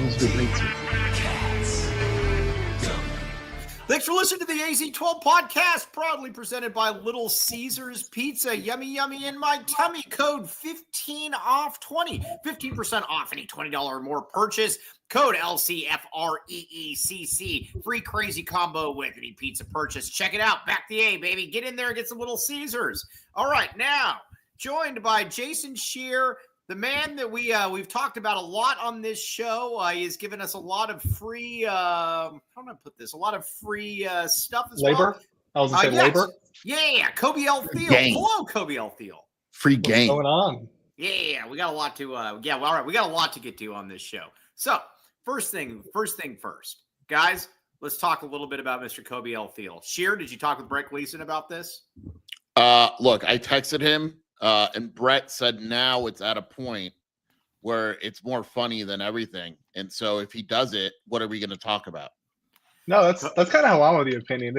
It's been great season. Thanks for listening to the AZ12 podcast, proudly presented by Little Caesars Pizza. Yummy, yummy in my tummy. Code 15OFF20. 15% off any $20 or more purchase. Code LCFREECC. Free crazy combo with any pizza purchase. Check it out. Back the A, baby. Get in there and get some Little Caesars. All right, now, joined by Jason Scheer, the man that we've talked about a lot on this show. He's given us a lot of free, how do I put this? A lot of free stuff as Labor? well. I was going to say Yes. labor? Yeah, Kobe L. Thiel. Game. Hello, Kobe L. Thiel. Free What's game. going on? Yeah, we got a lot to, all right, we got a lot to get to on this show. So, first thing first. Guys, let's talk a little bit about Mr. Kobe L. Thiel. Scheer, did you talk with Brett Gleason about this? Look, I texted him, and Brett said now it's at a point where it's more funny than everything. And so if he does it, what are we going to talk about? No, that's kind of how I'm of the opinion.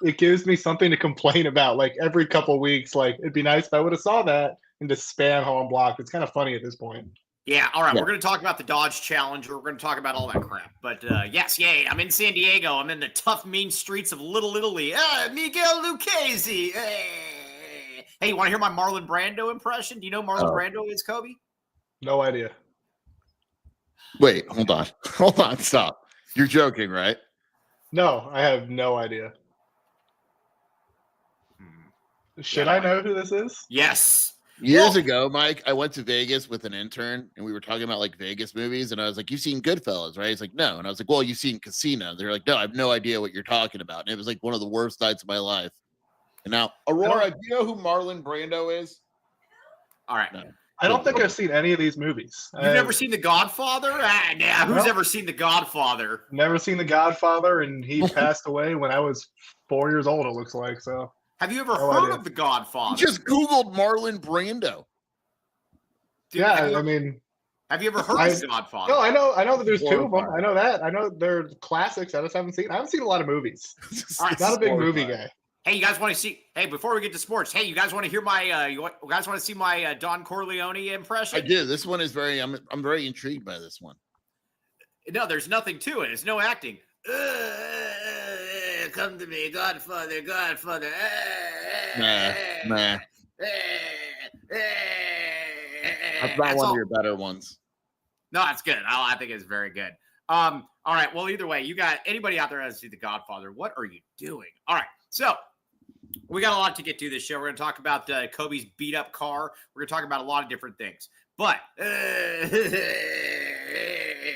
It gives me something to complain about. Like every couple of weeks, like it'd be nice if I would have saw that and just spam how I'm blocked. It's kind of funny at this point. Yeah, all right. Yeah. We're going to talk about the Dodge Challenger. We're going to talk about all that crap. But yes, yay. I'm in San Diego. I'm in the tough, mean streets of Little Italy. Miguel Lucchese. Hey, you want to hear my Marlon Brando impression? Do you know who Marlon Brando is, Kobe? No idea. Wait, hold on. Hold on. Stop. You're joking, right? No, I have no idea. Should I know who this is? Yes. Years ago, Mike, I went to Vegas with an intern and we were talking about like Vegas movies. And I was like, you've seen Goodfellas, right? He's like, no. And I was like, well, you've seen Casino. They're like, no, I have no idea what you're talking about. And it was like one of the worst nights of my life. And now, Aurora, do you know who Marlon Brando is? All right. No. I don't think I've seen any of these movies. You've never seen The Godfather? Nah, who's Nope. ever seen The Godfather? Never seen The Godfather, and he passed away when I was 4 years old, it looks like. So Have you ever No heard idea. of The Godfather? Just Googled Marlon Brando. Dude, yeah, have you, I mean, have you ever heard of The Godfather? no, I know that there's two of them. Horrifying. I know that. I know they're classics. I haven't seen a lot of movies. All right. Not a big movie guy. Hey, you guys want to see? Hey, before we get to sports, hey, you guys want to hear my? You guys want to see my Don Corleone impression? I do. This one is very. I'm very intrigued by this one. No, there's nothing to it. It's no acting. Come to me, Godfather, Godfather. Nah. That's not one of your better ones. No, that's good. I think it's very good. All right. Well, either way, you got anybody out there that has to see The Godfather? What are you doing? All right. So we got a lot to get to this show. We're going to talk about Kobe's beat up car. We're going to talk about a lot of different things. But hey,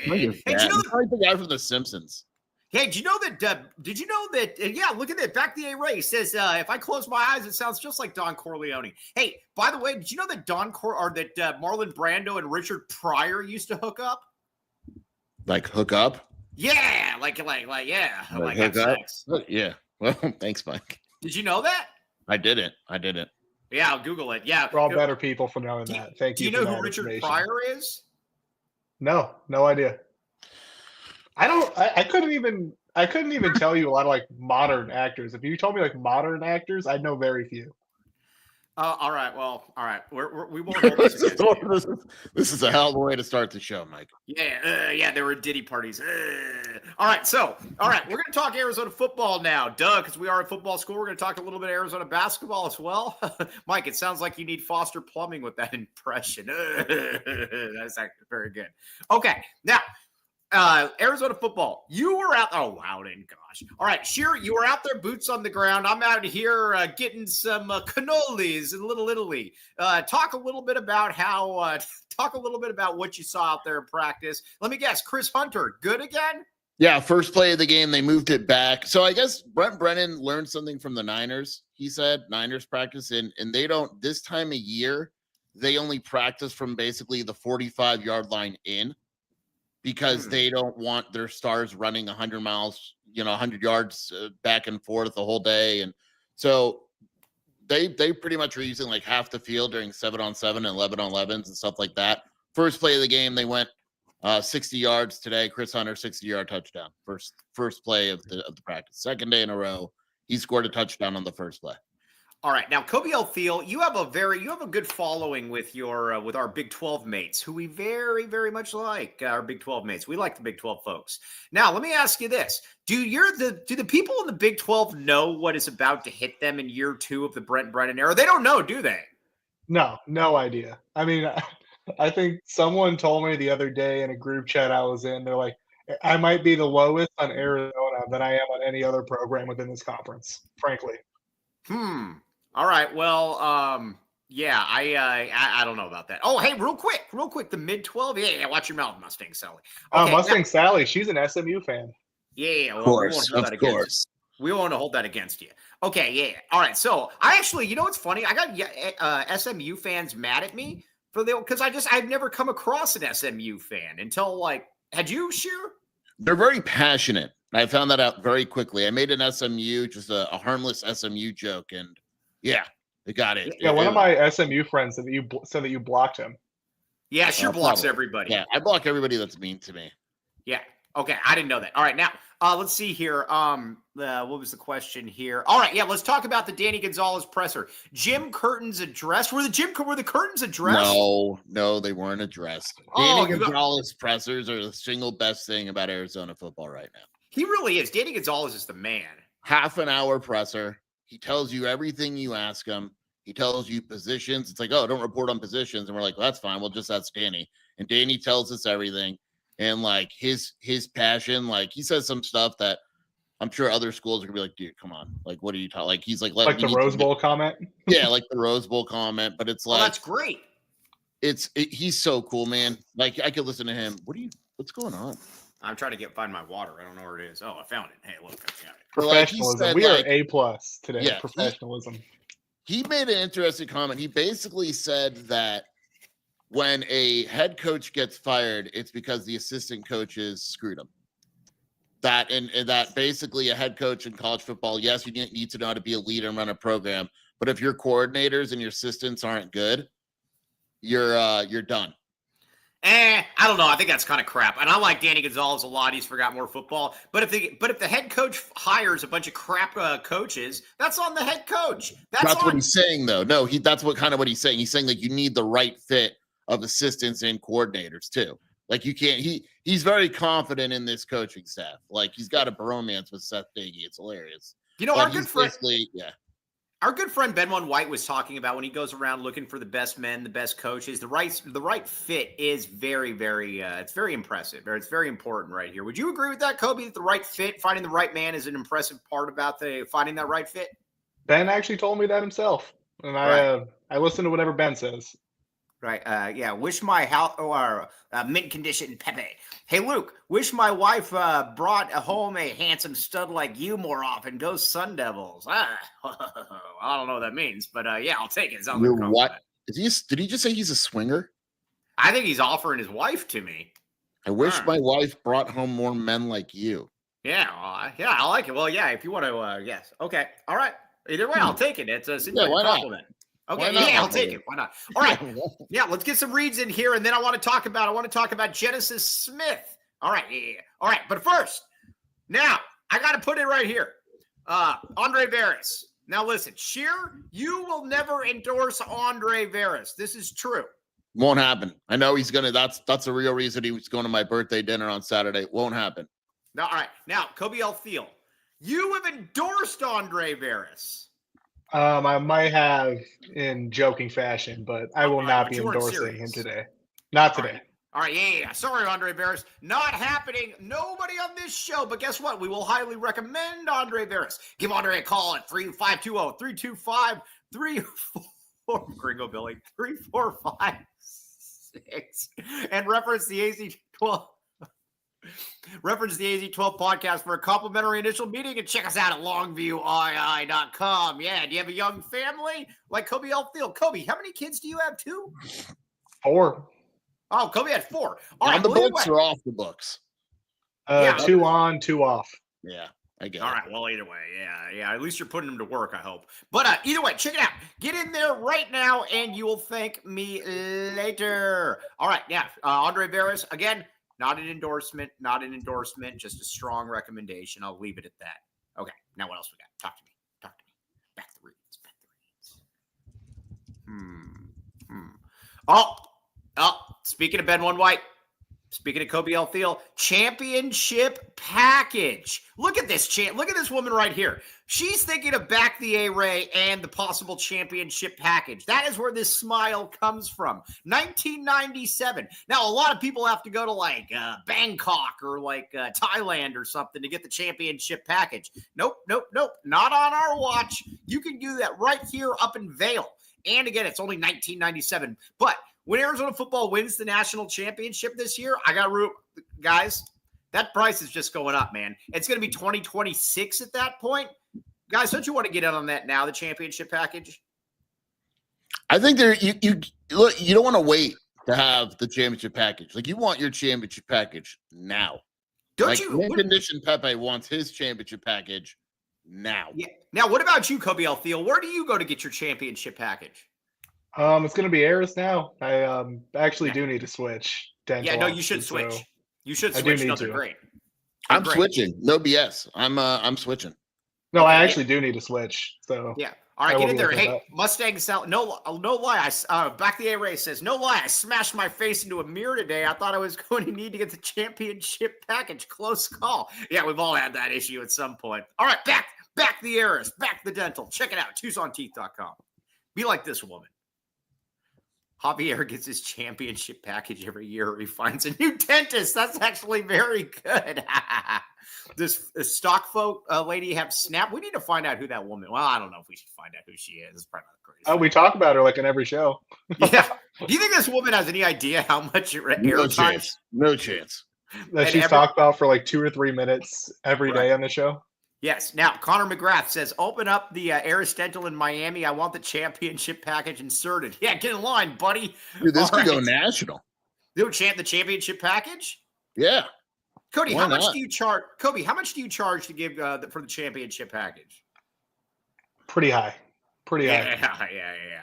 do you know like the guy from The Simpsons. Hey, did you know that? Yeah, look at that. Back the A-Ray says, if I close my eyes, it sounds just like Don Corleone. Hey, by the way, did you know that Marlon Brando and Richard Pryor used to hook up? Like hook up? Yeah, like yeah, like have sex. Yeah. Well, thanks, Mike. Did you know that? I didn't. Yeah, I'll Google it. Yeah, We're all better people for knowing that. Thank you. Do you know for who that Richard information. Pryor is? No idea. I couldn't even tell you a lot of like modern actors. If you told me like modern actors, I'd know very few. All right. Well, all right. We won't hold this against you. This is a hell of a way to start the show, Mike. Yeah, there were Diddy parties. All right, we're going to talk Arizona football now. Because we are at football school. We're going to talk a little bit of Arizona basketball as well. Mike, it sounds like you need Foster Plumbing with that impression. That's actually very good. Okay, now, Arizona football. You were out. Oh, wow, gosh. All right, Scheer, you were out there, boots on the ground. I'm out here getting some cannolis in Little Italy. Talk a little bit about what you saw out there in practice. Let me guess, Chris Hunter, good again? Yeah, first play of the game, they moved it back. So I guess Brent Brennan learned something from the Niners. He said Niners practice, and they don't, this time of year, they only practice from basically the 45-yard line in. Because they don't want their stars running 100 miles, 100 yards back and forth the whole day. And so they pretty much are using like half the field during 7-on-7 and 11-on-11s and stuff like that. First play of the game, they went 60 yards today. Chris Hunter, 60-yard touchdown. First play of the practice. Second day in a row, he scored a touchdown on the first play. All right, now Kobe L. Thiel, you have a good following with your with our Big 12 mates, who we very, very much like. Our Big 12 mates, we like the Big 12 folks. Now, let me ask you this: do the people in the Big 12 know what is about to hit them in year 2 of the Brent Brennan era? They don't know, do they? No idea. I mean, I think someone told me the other day in a group chat I was in, they're like, I might be the lowest on Arizona than I am on any other program within this conference, frankly. All right. Well, yeah, I don't know about that. Oh, hey, real quick, the mid 12. Yeah, watch your mouth, Mustang Sally. Okay, Mustang Sally, she's an SMU fan. Yeah, Of course. We want to hold that against you. Okay, yeah. All right. So I actually, you know what's funny? I got SMU fans mad at me because I've never come across an SMU fan until had you, Sheer? They're very passionate. I found that out very quickly. I made an SMU, just a harmless SMU joke, and yeah, they got it. Yeah, one of my SMU friends said that you blocked him. Yeah, Sheer blocks everybody. Yeah, I block everybody that's mean to me. Yeah. Okay, I didn't know that. All right, now let's see here. What was the question here? All right, yeah, let's talk about the Danny Gonzalez presser. Jim Curtin's address. Were the curtains addressed? No, they weren't addressed. Oh, Danny Gonzalez pressers are the single best thing about Arizona football right now. He really is. Danny Gonzalez is the man. Half an hour presser. He tells you everything you ask him. He tells you positions. It's like, oh, don't report on positions. And we're like, well, that's fine. We'll just ask Danny. And Danny tells us everything. And his passion, he says some stuff that I'm sure other schools are gonna be like, dude, come on. What are you talking? He's like the Rose Bowl comment. Yeah, like the Rose Bowl comment. But it's that's great. He's so cool, man. I could listen to him. What's going on? I'm trying to find my water. I don't know where it is. Oh, I found it. Hey, look, I got it. Professionalism. We are A+ today. Yeah, professionalism. He made an interesting comment. He basically said that when a head coach gets fired, it's because the assistant coaches screwed him. That basically a head coach in college football, yes, you need to know how to be a leader and run a program, but if your coordinators and your assistants aren't good, you're done. I don't know. I think that's kind of crap. And I like Danny Gonzalez a lot. He's forgot more football. But if the head coach hires a bunch of crap coaches, that's on the head coach. That's what he's saying, though. No, that's what he's saying. He's saying you need the right fit of assistants and coordinators too. You can't. He's very confident in this coaching staff. He's got a bromance with Seth Diggy. It's hilarious. Our good friend. Our good friend Benwan White was talking about when he goes around looking for the best men, the best coaches, the right fit is very, very, it's very impressive, or it's very important right here. Would you agree with that, Kobe, that the right fit, finding the right man is an impressive part about finding that right fit? Ben actually told me that himself, and I listen to whatever Ben says. Right. Yeah. Wish my house or mint condition Pepe. Hey, Luke, wish my wife brought home a handsome stud like you more often. Go Sun Devils. I don't know what that means, but yeah, I'll take it. What? Did he just say he's a swinger? I think he's offering his wife to me. I wish my wife brought home more men like you. Yeah. I like it. Well, yeah, if you want to, yes. Okay. All right. Either way, I'll take it. It's a simple compliment. Not? Okay, yeah, I'll take it. Why not? All right. Yeah, let's get some reads in here, and then I want to talk about Genesis Smith. All right, yeah. All right, but first, now I got to put it right here. Andre Veras. Now listen, Sheer, you will never endorse Andre Veras. This is true. Won't happen. I know he's gonna. That's the real reason he was going to my birthday dinner on Saturday. Won't happen. No, all right. Now, Kobe L. Thiel, you have endorsed Andre Veras. I might have in joking fashion, but I will not be endorsing him today. Not today. All right. Yeah. Sorry, Andre Veras. Not happening. Nobody on this show. But guess what? We will highly recommend Andre Veras. Give Andre a call at 520-325-34 Gringo Billy 3456 and reference the AZ12. Reference the AZ12 podcast for a complimentary initial meeting and check us out at longviewii.com. Yeah, do you have a young family like Kobe L. Thiel? Kobe, how many kids do you have? 2? 4. Oh, Kobe had 4. All right, on the books or off the books? 2 on, 2 off. Yeah, I get it. All right, well, either way, yeah. At least you're putting them to work, I hope. But either way, check it out. Get in there right now, and you will thank me later. All right, yeah, Andre Veras, again, not an endorsement, just a strong recommendation. I'll leave it at that. Okay, now what else we got? Talk to me. Back the reads. Oh, speaking of Ben One White, speaking of Kobe L. Thiel, championship package. Look at this Look at this woman right here. She's thinking of back the A-Ray and the possible championship package. That is where this smile comes from. 1997. Now, a lot of people have to go to like Bangkok or like Thailand or something to get the championship package. Nope. Not on our watch. You can do that right here up in Vail. And again, it's only 1997. But when Arizona football wins the national championship this year, I got root, guys. That price is just going up, man. It's going to be 2026 at that point. Guys, don't you want to get in on that now, the championship package? I think you look, you don't want to wait to have the championship package. Like, you want your championship package now. Don't like, you? Mint Condition Pepe wants his championship package now. Yeah. Now, what about you, Kobe L. Thiel? Where do you go to get your championship package? It's going to be Aris now. I actually do need to switch. Yeah, no, you should switch. So you should switch. No, they're great. I'm switching. No BS. I'm switching. No, okay. I actually do need to switch. So yeah. All right, get in there. Hey, Mustang Sal. No lie. Back the A-Ray says, no lie. I smashed my face into a mirror today. I thought I was going to need to get the championship package. Close call. Yeah, we've all had that issue at some point. All right, back the Aris, back the dental. Check it out. TucsonTeeth.com. Be like this woman. Javier gets his championship package every year. He finds a new dentist. That's actually very good. This stock lady have Snap. We need to find out who that woman. Well, I don't know if we should find out who she is. It's probably not crazy. Oh, we talk about her like in every show. Yeah. Do you think this woman has any idea how much airtime? No chance. That she's talked about for like 2 or 3 minutes every day on the show. Yes. Now, Connor McGrath says, open up the Aris Dental in Miami. I want the championship package inserted. Yeah, get in line, buddy. Dude, this could go national. Dude, the championship package? Yeah. Cody, how much do you charge? Kobe, how much do you charge to give for the championship package? Pretty high. Yeah.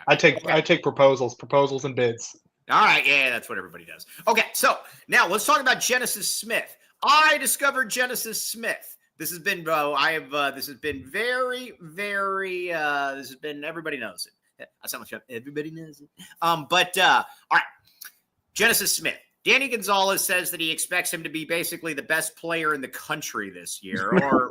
I take proposals and bids. All right, yeah, that's what everybody does. Okay, so now let's talk about Genesis Smith. I discovered Genesis Smith. This has been, this has been very, very, this has been, everybody knows it. I sound like everybody knows it. All right, Genesis Smith. Danny Gonzalez says that he expects him to be basically the best player in the country this year, or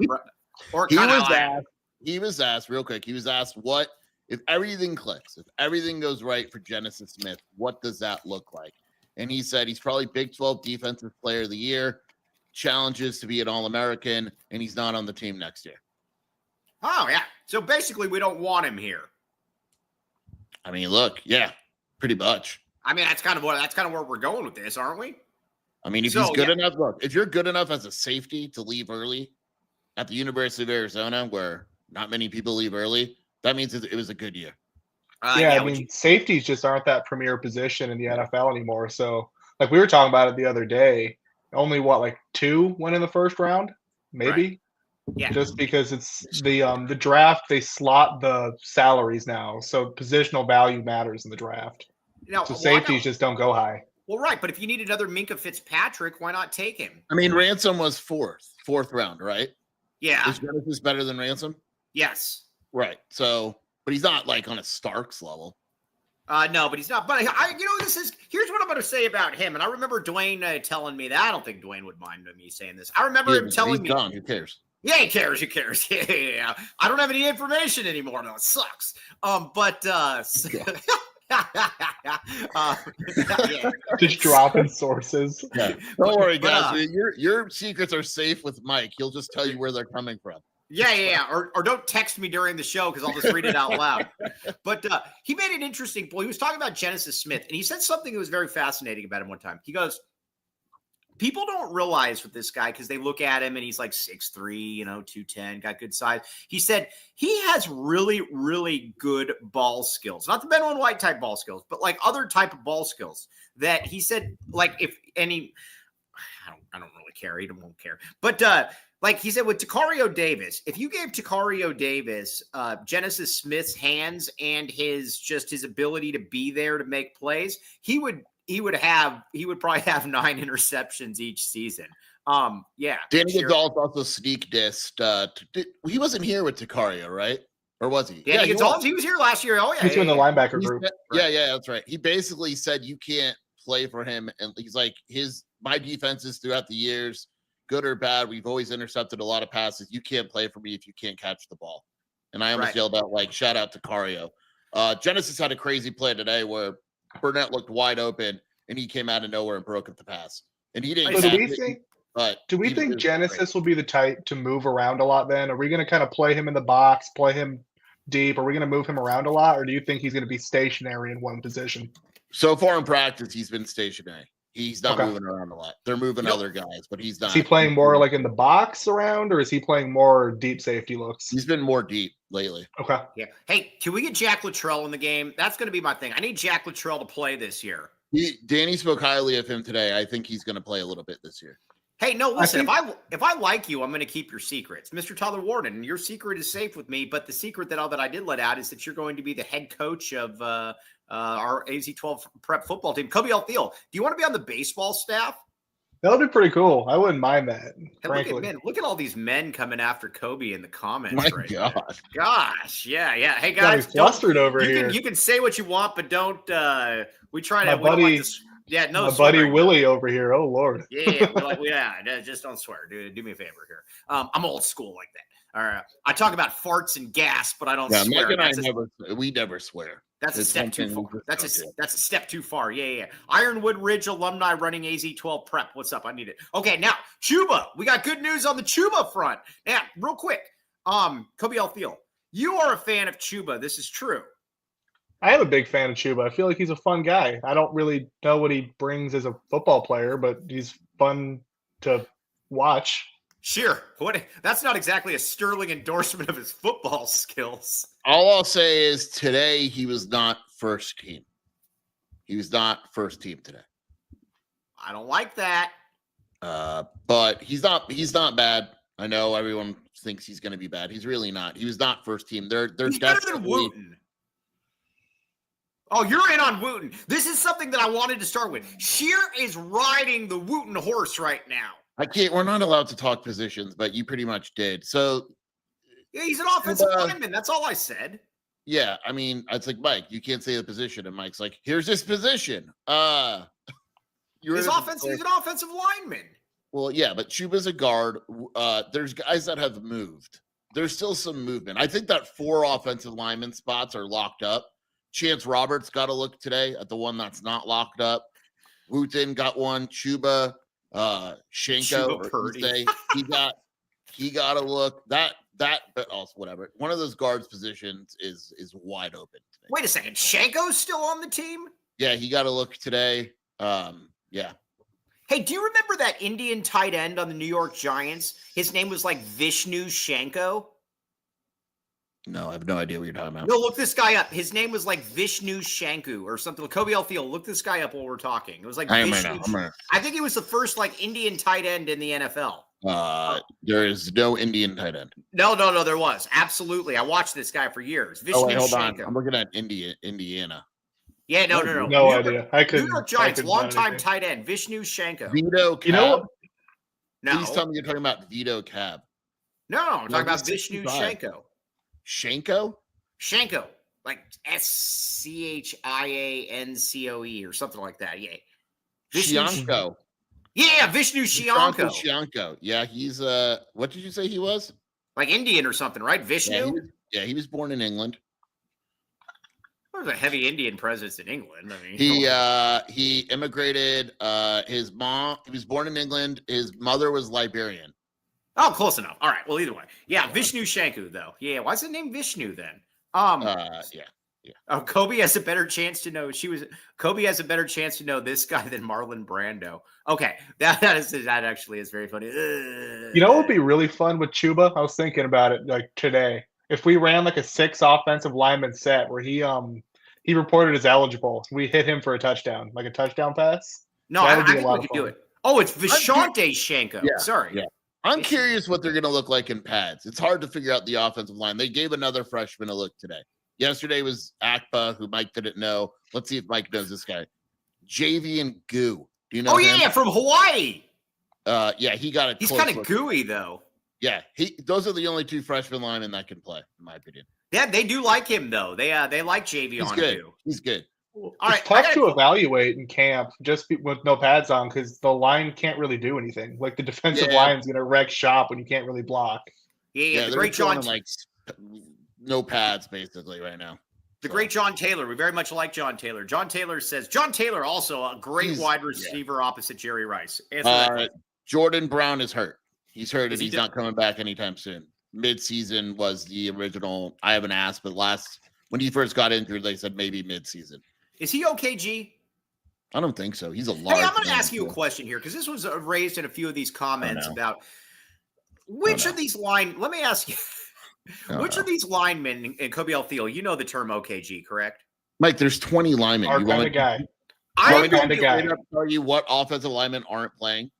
he was asked real quick. He was asked, what if everything clicks, if everything goes right for Genesis Smith, what does that look like? And he said he's probably Big 12 Defensive Player of the Year. Challenges to be an All-American, and he's not on the team next year. Oh, yeah. So basically, we don't want him here. I mean, look, yeah, pretty much. I mean, that's kind of where we're going with this, aren't we? I mean, if he's good enough, look, if you're good enough as a safety to leave early at the University of Arizona, where not many people leave early, that means it was a good year. I mean, safeties just aren't that premier position in the NFL anymore. So, like we were talking about it the other day. Only like 2 went in the first round, maybe. Right. Yeah. Just because it's the draft, they slot the salaries now, so positional value matters in the draft. Now, so safeties just don't go high. Well, right, but if you need another Minkah Fitzpatrick, why not take him? I mean, Ransom was fourth round, right? Yeah. Is Genesis better than Ransom? Yes. Right. So, but he's not like on a Starks level. No, but he's not. But here's what I'm going to say about him. And I remember Dwayne telling me that. I don't think Dwayne would mind me saying this. I remember him telling me. Gone. Who cares? Yeah, he cares. Who cares? Yeah. I don't have any information anymore. No, it sucks. Just dropping sources. Yeah. Don't worry, guys. Your secrets are safe with Mike. He'll just tell you where they're coming from. Yeah. Or don't text me during the show because I'll just read it out loud. But he made an interesting point. He was talking about Genesis Smith, and he said something that was very fascinating about him one time. He goes, people don't realize with this guy because they look at him and he's like 6'3", 210, got good size. He said he has really, really good ball skills. Not the Ben One White type ball skills, but like other type of ball skills that he said, like if any, I don't really care. He won't care. But like he said with Tacario Davis, if you gave Tacario Davis Genesis Smith's hands and his ability to be there to make plays, he would probably have 9 interceptions each season. Yeah. Danny Gonzalez also sneak dissed. He wasn't here with Tacario, right? Or was he? Danny Gonzalez, he was here last year. Oh, yeah. He's in the linebacker He group. said, yeah, that's right. He basically said you can't play for him. And he's like, my defenses throughout the years, good or bad, we've always intercepted a lot of passes. You can't play for me if you can't catch the ball. And I almost yelled out, like, shout out to Cario. Genesis had a crazy play today where Burnett looked wide open and he came out of nowhere and broke up the pass. And he didn't. So do we think Genesis will be the type to move around a lot then? Are we going to kind of play him in the box, play him deep? Are we going to move him around a lot? Or do you think he's going to be stationary in one position? So far in practice, he's been stationary. He's not moving around a lot. They're moving other guys, but he's not. Is he playing more like in the box around, or is he playing more deep safety looks? He's been more deep lately. Okay. Yeah. Hey, can we get Jack Luttrell in the game? That's going to be my thing. I need Jack Luttrell to play this year. Danny spoke highly of him today. I think he's going to play a little bit this year. Hey, no, listen, if I like you, I'm going to keep your secrets. Mr. Tyler Warden, your secret is safe with me, but the secret that I did let out is that you're going to be the head coach of our AZ-12 prep football team. Kobe Alfield, do you want to be on the baseball staff? That would be pretty cool. I wouldn't mind that, hey, look at all these men coming after Kobe in the comments. My right God. now. Gosh, yeah. Hey, guys, flustered over here. You can say what you want, but don't we try to – my buddy Willie over here. Oh, Lord. Just don't swear. Do me a favor here. I'm old school like that. All right. I talk about farts and gas, but I don't swear. Mike and we never swear. That's a step too far. That's a step too far. Yeah. Ironwood Ridge alumni running AZ-12 prep. What's up? I need it. Okay, now Chuba. We got good news on the Chuba front. Now, real quick, Kobe Alfield, you are a fan of Chuba. This is true. I am a big fan of Chuba. I feel like he's a fun guy. I don't really know what he brings as a football player, but he's fun to watch. Sure. That's not exactly a sterling endorsement of his football skills. All I'll say is today he was not first team. He was not first team today. I don't like that. But he's not bad. I know everyone thinks he's going to be bad. He's really not. He was not first team. He's better than Wooten. Oh, you're in on Wooten. This is something that I wanted to start with. Shear is riding the Wooten horse right now. We're not allowed to talk positions, but you pretty much did. So yeah, he's an offensive lineman. That's all I said. Yeah, I mean, it's like, Mike, you can't say the position. And Mike's like, here's his position. He's an offensive lineman. Well, yeah, but Chuba's a guard. There's guys that have moved. There's still some movement. I think that 4 offensive lineman spots are locked up. Chance Roberts got a look today at the one that's not locked up. Wooten got one. Chuba, Shenko, he got a look. That, but also whatever. One of those guards positions is wide open. Wait a second, Shenko's still on the team? Yeah, he got a look today. Yeah. Hey, do you remember that Indian tight end on the New York Giants? His name was like Vishnu Shenko. No, I have no idea what you're talking about. No, look this guy up. His name was like Vishnu Shanku or something. Kobe Alfield, look this guy up while we're talking. It was like Vishnu. I think he was the first like Indian tight end in the NFL. There is no Indian tight end. No, there was. Absolutely. I watched this guy for years. Vishnu hold Shanku. on. I'm looking at Indiana. Yeah, no. No idea. New York Giants, longtime tight end, Vishnu Shanko. Vito Cab. You know what? No. Please tell me you're talking about Vito Cab. No, I'm talking about Vishnu Shanko. Shanko, like Schiancoe or something like that. Yeah. Shianko. Yeah, Vishnu Shianko. Shianko. Yeah, he's what did you say he was? Like Indian or something, right? Vishnu? Yeah, he was born in England. There's a heavy Indian presence in England. I mean, he immigrated. He was born in England. His mother was Liberian. Oh, close enough. All right. Well, either way. Yeah, Vishnu Shanku, though. Yeah, why's it named Vishnu then? Yeah. Oh, Kobe has a better chance to know this guy than Marlon Brando. Okay, that actually is very funny. You know what would be really fun with Chuba? I was thinking about it like today. If we ran like a 6 offensive lineman set where he reported as eligible, we hit him for a touchdown, like a touchdown pass. No, I think we could do it. Oh, it's Vishante Shanko. Yeah, sorry. Yeah. I'm curious what they're going to look like in pads. It's hard to figure out the offensive line. They gave another freshman a look today. Yesterday was Akpa, who Mike didn't know. Let's see if Mike knows this guy. JV and Goo. Do you know him? Yeah, from Hawaii. Yeah, he got it. He's kind of gooey, though. Yeah, those are the only 2 freshman linemen that can play, in my opinion. Yeah, they do like him though. They like He's Javion good. too. He's good. All It's right, tough to evaluate in camp with no pads on because the line can't really do anything. Like the defensive Yeah. line's gonna wreck shop when you can't really block. Yeah, the they're great throwing John, like no pads basically right now. the great John Taylor. We very much like John Taylor. John Taylor says John Taylor also a great wide receiver opposite Jerry Rice. Jordan Brown is hurt. He's hurt and he he's not coming back anytime soon. Mid-season was the original. I haven't asked, but when he first got injured, they said maybe mid-season. Is he okay, G? I don't think so. He's a large. Hey, I'm going to ask you a question here because this was raised in a few of these comments about which of these Let me ask you, which of these linemen in Kobe Thiel, you know the term OKG, correct? Mike, there's 20 linemen. Our kind of guy. I'm going to tell you what offensive linemen aren't playing.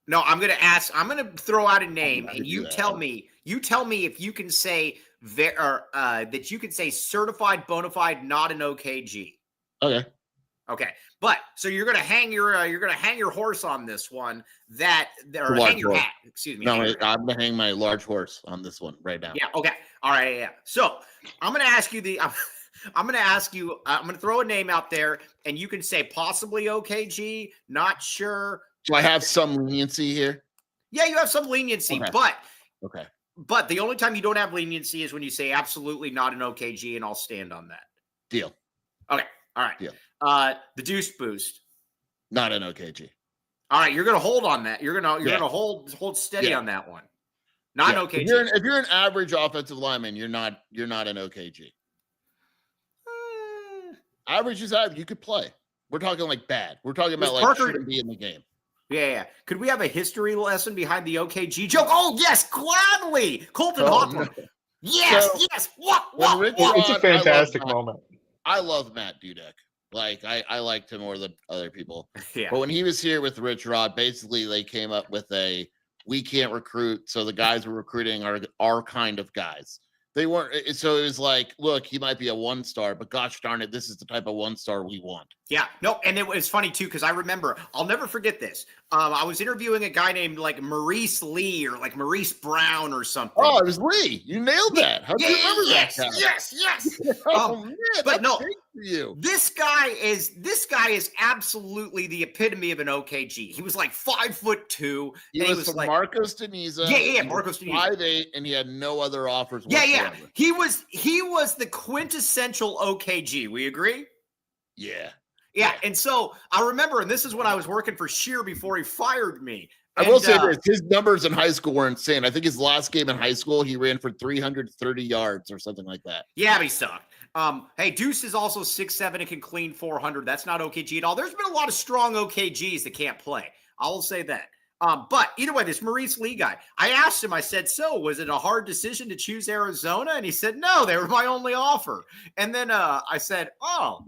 No, I'm going to ask. I'm going to throw out a name, and you tell me. You tell me if you can say that you can say certified bona fide, not an OKG. Okay. Okay, but so you're going to hang your horse on this one. Or hang your hat. Excuse me. No, I'm going to hang my large horse on this one right now. Yeah. Okay. All right. Yeah. So I'm going to ask you I'm going to throw a name out there, and you can say possibly OKG, not sure. So I have some leniency here. Yeah, you have some leniency, okay. But the only time you don't have leniency is when you say absolutely not an OKG, and I'll stand on that. Deal. Okay. All right. Deal. The Deuce Boost. Not an OKG. All right, you're gonna hold on that. You're gonna hold steady on that one. Not an OKG. If you're an average offensive lineman, you're not an OKG. Average is average. You could play. We're talking like bad. We're talking about like shouldn't be in the game. Yeah. Could we have a history lesson behind the OKG joke? Oh, yes, gladly. Colton Hawthorne. No. Yes. What? It's a fantastic moment. I love Matt Dudek. Like, I liked him more than other people. Yeah. But when he was here with Rich Rod, basically they came up with we can't recruit, so the guys we're recruiting are our kind of guys. They weren't, so it was like, look, he might be a 1-star, but gosh darn it, this is the type of 1-star we want. Yeah, no, and it was funny too, because I remember, I'll never forget this. I was interviewing a guy named like Maurice Lee or like Maurice Brown or something. Oh, it was Lee. You nailed that. How do you remember that guy? Yes. Oh man, but no, for you. This guy is absolutely the epitome of an OKG. He was like 5'2". He was from like Marcos Deniza. Yeah, Marcos Deniza. 5'8", and he had no other offers. Yeah. He was the quintessential OKG. We agree? Yeah, and so I remember, and this is when I was working for Shear before he fired me. I will say this: his numbers in high school were insane. I think his last game in high school, he ran for 330 yards or something like that. Yeah, but he sucked. Hey, Deuce is also 6'7" and can clean 400. That's not OKG at all. There's been a lot of strong OKGs that can't play. I will say that. But either way, this Maurice Lee guy, I asked him, I said, so was it a hard decision to choose Arizona? And he said, no, they were my only offer. And then I said, oh.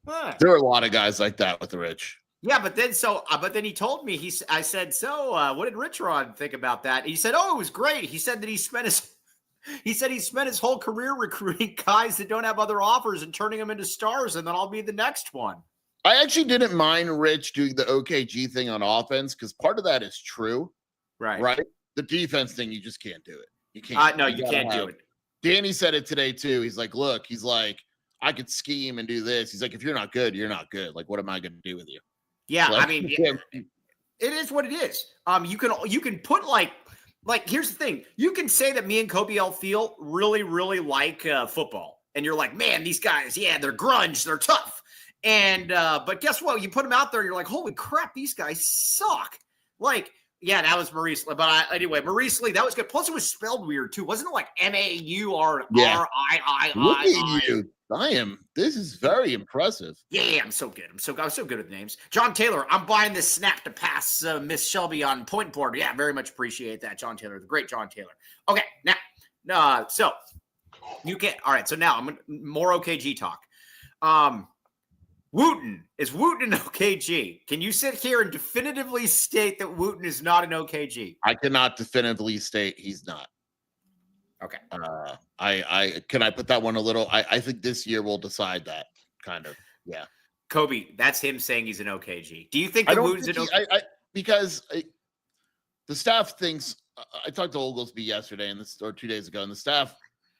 Huh. There are a lot of guys like that with the Rich. Yeah, but then he told me, I said, so what did Rich Rod think about that? He said, oh, it was great. He said that he spent his whole career recruiting guys that don't have other offers and turning them into stars, and then I'll be the next one. I actually didn't mind Rich doing the OKG thing on offense because part of that is true. Right. The defense thing, you just can't do it. You can't. No, you can't do it. Danny said it today too. He's like, look, I could scheme and do this. He's like, if you're not good, you're not good. Like, what am I going to do with you? Yeah, I mean, it is what it is. You can put like here's the thing. You can say that me and Kobe Thiel really, really like football, and you're like, man, these guys, yeah, they're grunge, they're tough, and but guess what? You put them out there, and you're like, holy crap, these guys suck. Like, yeah, that was Maurice Lee. But anyway, Maurice Lee, that was good. Plus, it was spelled weird too, wasn't it? Like MAURRIII. Look at you. This is very impressive. Yeah, I'm so good. I'm so good at names. John Taylor, I'm buying this snap to pass Miss Shelby on point board. Yeah, very much appreciate that, John Taylor, the great John Taylor. Okay, now, so you get all right. So now I'm more OKG talk. Wooten is Wooten an OKG? Can you sit here and definitively state that Wooten is not an OKG? I cannot definitively state he's not. Okay. I can I put that one a little. I think this year will decide that kind of. Yeah. Kobe, that's him saying he's an OKG. Do you think that Wooten's an OKG? Because the staff thinks. I talked to Oglesby yesterday or 2 days ago, and the staff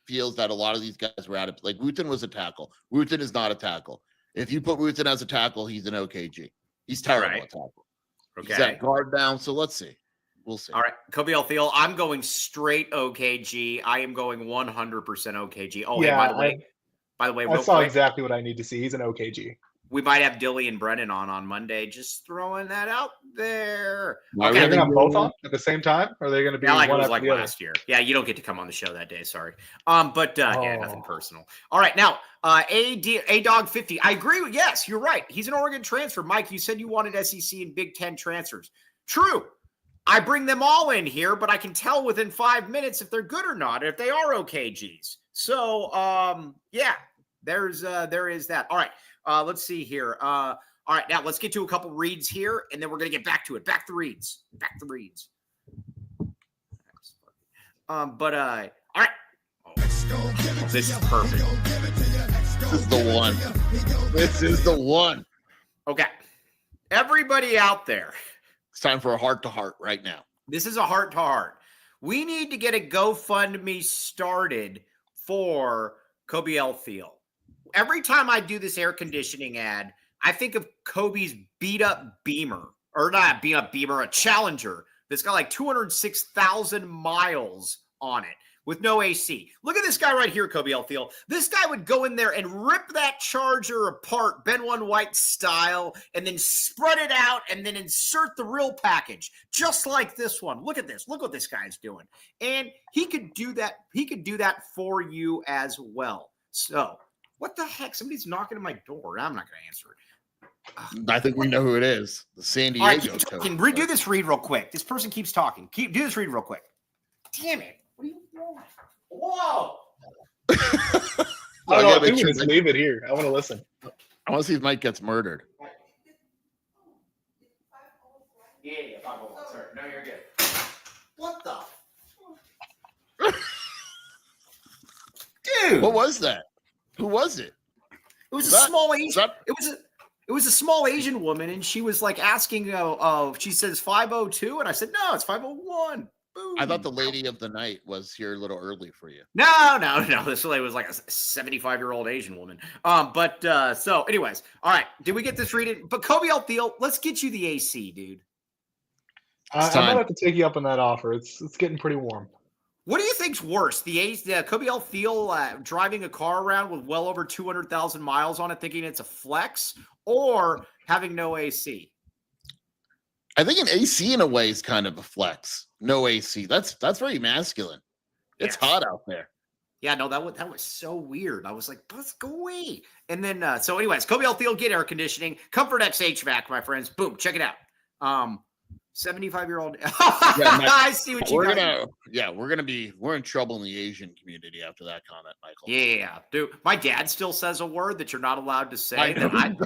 feels that a lot of these guys were out of like Wooten was a tackle. Wooten is not a tackle. If you put Wooten as a tackle, he's an OKG. He's terrible at tackle. Okay. He's at guard down. So let's see. We'll see. All right. Kobe Thiel, I'm going straight OKG. I am going 100% OKG. Oh, Yeah, hey, by the way, I saw exactly what I need to see. He's an OKG. We might have Dilly and Brennan on Monday. Just throwing that out there. Okay, they're going to have both on at the same time? Or are they going to be like one it was like the last year? Yeah, you don't get to come on the show that day. Sorry. Yeah, nothing personal. All right, now A Dog 50. I agree with yes. You're right. He's an Oregon transfer. Mike, you said you wanted SEC and Big Ten transfers. True. I bring them all in here, but I can tell within 5 minutes if they're good or not, if they are OKGs. So yeah, there is that. All right. Let's see here. All right, now let's get to a couple reads here, and then we're gonna get back to it. Back to reads. All right. Oh, this is perfect. This is the one. This is the one. Okay. Everybody out there. It's time for a heart-to-heart right now. This is a heart-to-heart. We need to get a GoFundMe started for Kobe Thiel. Every time I do this air conditioning ad, I think of Kobe's beat-up Beamer. Or not beat-up Beamer, a Challenger that's got like 206,000 miles on it with no AC. Look at this guy right here, Kobe Thiel. This guy would go in there and rip that Charger apart, Ben One White style, and then spread it out and then insert the real package, just like this one. Look at this. Look what this guy's doing. And he could do that. He could do that for you as well. So what the heck? Somebody's knocking at my door. I'm not going to answer it. I think we know who it is. The San Diego. All right, redo this read real quick. This person keeps talking. Do this read real quick. Damn it. What are you doing? Whoa. I don't know. Just leave it here. I want to listen. I want to see if Mike gets murdered. Yeah, 501. Sorry. No, you're good. What the? Dude. What was that? Who was it? It was a small Asian. It was a small Asian woman, and she was like asking. She says 502, and I said no, it's 501. Boom. I thought the lady of the night was here a little early for you. No. This lady was like a 75-year-old Asian woman. So anyways, all right. Did we get this reading? But Kobe Thiel, let's get you the AC, dude. I might have to take you up on that offer. It's getting pretty warm. What do you think's worse? The Kobe Thiel driving a car around with well over 200,000 miles on it, thinking it's a flex, or having no AC? I think an AC in a way is kind of a flex. No AC. That's very masculine. It's hot out there. Yeah, no, that was so weird. I was like, let's go away. And then, so anyways, Kobe Thiel, get air conditioning. Comfort X HVAC, my friends. Boom, check it out. 75-year-old. I see what you got. We're in trouble in the Asian community after that comment, Michael. Yeah, dude. My dad still says a word that you're not allowed to say.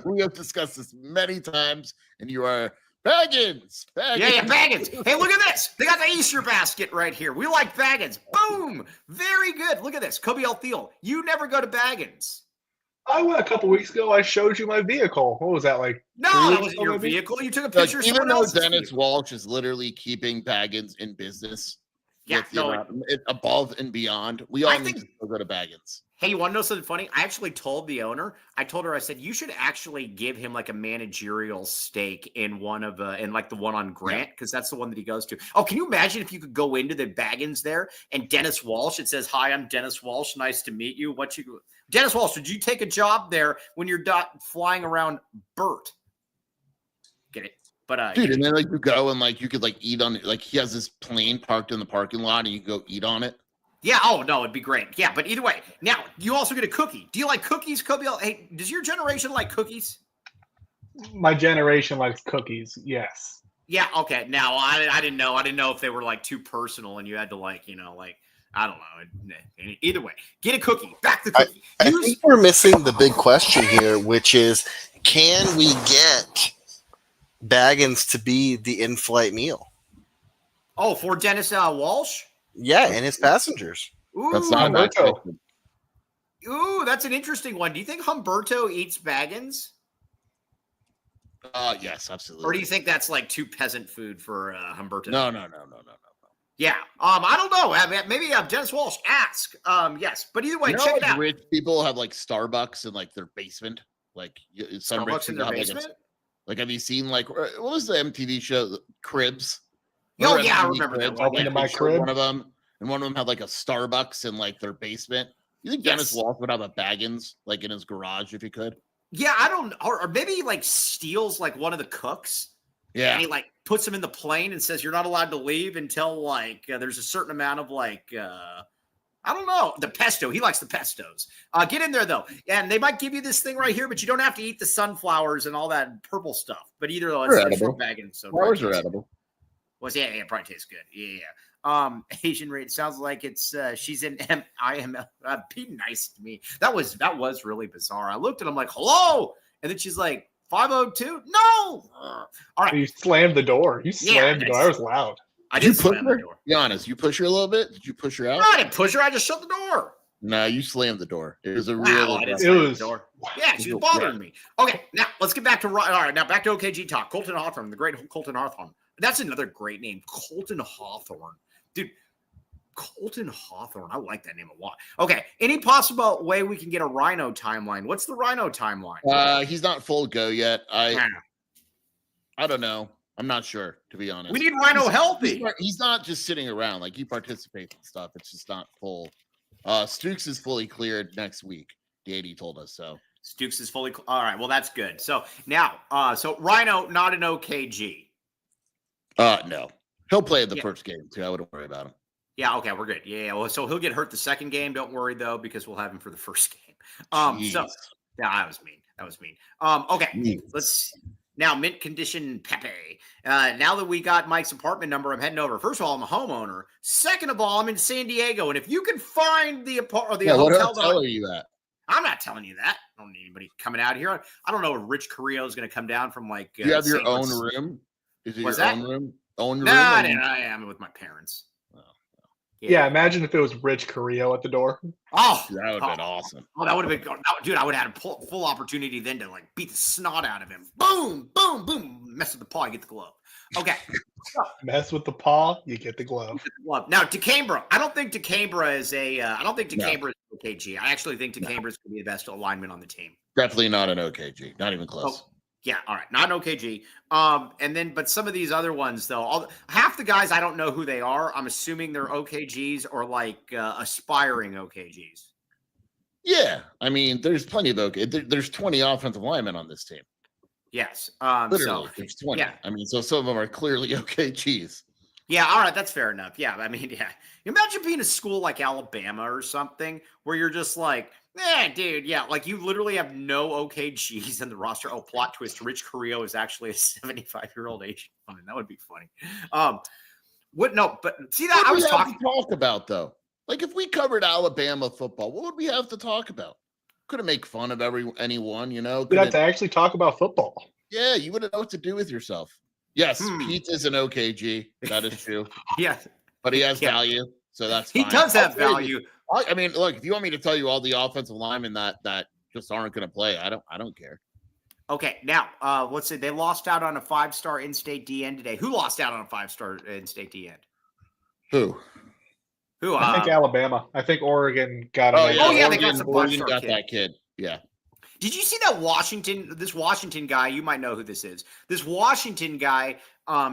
We have discussed this many times, and you are Baggins. Yeah, Baggins. Hey, look at this. They got the Easter basket right here. We like Baggins. Boom. Very good. Look at this. Kobe Thiel. You never go to Baggins. I went a couple weeks ago. I showed you my vehicle. What was that like? No, that wasn't your vehicle. You took a picture of someone else's Dennis vehicle. Walsh is literally keeping Baggins in business. Yeah, above and beyond. We all need to go to Baggins. Hey, you want to know something funny? I actually told the owner. I said you should actually give him like a managerial stake in one of in like the one on Grant, because that's the one that he goes to. Oh, can you imagine if you could go into the Baggins there and Dennis Walsh? It says, "Hi, I'm Dennis Walsh. Nice to meet you. Dennis Walsh, did you take a job there when you're flying around Bert?" Get it? But dude, and then like you go and like you could like eat on it. Like he has this plane parked in the parking lot, and you can go eat on it. Yeah. Oh no, it'd be great. Yeah, but either way, now you also get a cookie. Do you like cookies, Kobe? Hey, does your generation like cookies? My generation likes cookies. Yes. Yeah. Okay. Now I didn't know. I didn't know if they were like too personal, and you had to like I don't know. Either way, get a cookie. Back the cookie. I think we're missing the big question here, which is, can we get Baggins to be the in-flight meal? Oh, for Dennis Walsh? Yeah, and his passengers. Ooh, that's not Humberto. Ooh, that's an interesting one. Do you think Humberto eats Baggins? Yes, absolutely. Or do you think that's like too peasant food for Humberto? No. Yeah. I don't know. Maybe Dennis Walsh ask. Yes. But either way, check it out. Rich people have like Starbucks in like their basement. Like some rich Starbucks in people their have basement? like have you seen like what was the MTV show Cribs? Oh, Remember yeah, I MTV remember that Cribs? one. Welcome Yeah. to my They showed crib. one of them, and one of them had like a Starbucks in like their basement. You think Dennis Yes. Walsh would have a Baggins like in his garage if he could? Yeah, I don't, or maybe he like steals like one of the cooks. Yeah. And he like puts him in the plane and says, you're not allowed to leave until like there's a certain amount of like, I don't know, the pesto. He likes the pestos. Get in there though. And they might give you this thing right here, but you don't have to eat the sunflowers and all that purple stuff. But either though, it's like short bagging. So flowers are edible. Well, yeah, it probably tastes good. Yeah. Asian rate sounds like it's she's in IML. Be nice to me. That was really bizarre. I looked at him like, hello, and then she's like, 502. No. All right. You slammed the door. You slammed the door. That was loud. I did slam the door. Be honest. You push her a little bit. Did you push her out? No, I didn't push her. I just shut the door. No, you slammed the door. It was a Wow, real. I didn't slam the door. Wow. Yeah, she was bothering me. Okay, now let's get back to all right. Now back to OKG talk. Colton Hawthorne, the great Colton Hawthorne. That's another great name, Colton Hawthorne, dude. Colton Hawthorne. I like that name a lot. Okay, any possible way we can get a Rhino timeline? What's the Rhino timeline? He's not full go yet. I don't know. I'm not sure, to be honest. We need Rhino healthy. He's not just sitting around. Like, he participates in stuff. It's just not full. Stooks is fully cleared next week. DAD told us so. Stooks is fully all right. Well, that's good. So now, so Rhino not an OKG. No. He'll play the first game too. I wouldn't worry about him. Yeah, okay, we're good. Yeah, well, so he'll get hurt the second game. Don't worry though, because we'll have him for the first game. So yeah, that was mean. Okay, let's now mint condition Pepe. Now that we got Mike's apartment number, I'm heading over. First of all, I'm a homeowner. Second of all, I'm in San Diego, and if you can find the hotel, what hotel are you at? I'm not telling you that. I don't need anybody coming out here. I don't know if Rich Carrillo is going to come down from like. You have your own room? Is it your own room? Own room? No, I am with my parents. Yeah, imagine if it was Rich Carrillo at the door. Oh, that would have been awesome. Oh, that would have been, dude. I would have had a full opportunity then to like beat the snot out of him. Boom, boom, boom. Mess with the paw, you get the glove. Okay. Mess with the paw, you get the glove. Now, DeCambra. I don't think DeCambra is a. I don't think DeCambra is OKG. I actually think DeCambra is going to be the best alignment on the team. Definitely not an OKG. Not even close. Oh. Yeah, all right, not an OKG. And then, but some of these other ones, though, half the guys I don't know who they are. I'm assuming they're OKGs or like aspiring OKGs. Yeah, I mean, there's plenty of there's 20 offensive linemen on this team. Yes, literally, there's 20. Yeah. I mean, so some of them are clearly OKGs. Yeah, all right, that's fair enough. Yeah, I mean, yeah. Imagine being a school like Alabama or something where you're just like, dude, yeah, like you literally have no OKGs in the roster. Oh, plot twist: Rich Carrillo is actually a 75-year-old Asian woman. That would be funny. What? No, but see that I was talking to talk about though. Like if we covered Alabama football, what would we have to talk about? Couldn't make fun of anyone, you know. We'd have to actually talk about football. Yeah, you wouldn't know what to do with yourself. Yes, Pete is an OKG. That is true. Yes. But he has value, so that's fine. He does have value. I mean, look, if you want me to tell you all the offensive linemen that just aren't going to play, I don't care. Okay, now let's say they lost out on a 5-star in-state DN today. Who lost out on a 5-star in-state DN? Who? I think Alabama. I think Oregon got. They got some Oregon got that kid. Yeah. Did you see that this Washington guy? You might know who this is. This Washington guy,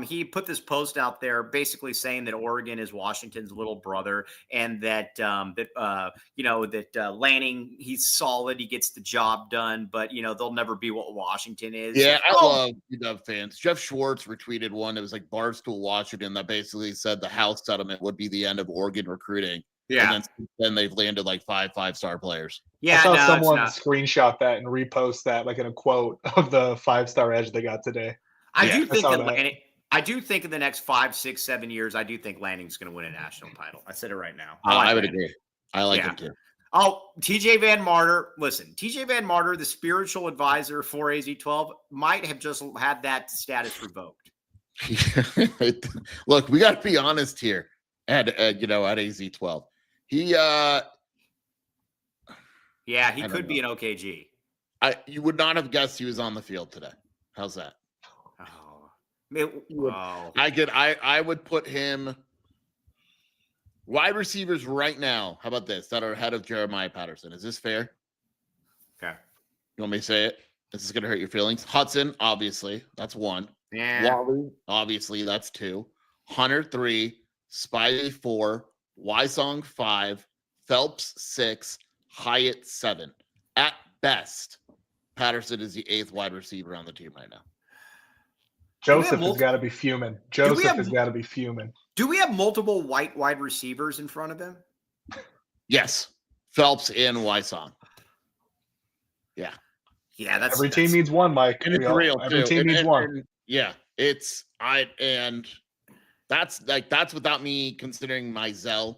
he put this post out there basically saying that Oregon is Washington's little brother and that Lanning, he's solid. He gets the job done, but, they'll never be what Washington is. Yeah, I love UW fans. Jeff Schwartz retweeted one. It was like Barstool Washington that basically said the House settlement would be the end of Oregon recruiting. Yeah. And then they've landed like 5-star players. Yeah, I saw someone screenshot that and repost that like in a quote of the 5-star edge they got today. I do think in the next 5, 6, 7 years, I do think Lanning's going to win a national title. I said it right now. I would agree. I like him too. Oh, TJ Van Martyr. Listen, TJ Van Martyr, the spiritual advisor for AZ12, might have just had that status revoked. Look, we got to be honest here at AZ12. He could be an OKG. You would not have guessed he was on the field today. How's that? Oh. I would put him Wide receivers right now, how about this, that are ahead of Jeremiah Patterson. Is this fair? Okay. You want me to say it? This is going to hurt your feelings. Hudson, obviously, that's 1. Yeah. Wally, obviously, that's 2. Hunter, 3. Spivey, 4. Wysong, 5. Phelps, 6. Hyatt, 7. At best, Patterson is the 8th wide receiver on the team right now. Joseph has got to be fuming. Joseph has got to be fuming. Do we have multiple white wide receivers in front of him? Yes. Phelps and Wysong. Yeah. Yeah, that's every team needs one, Mike. And it's real. Every team needs one. Yeah. That's without me considering Mizell.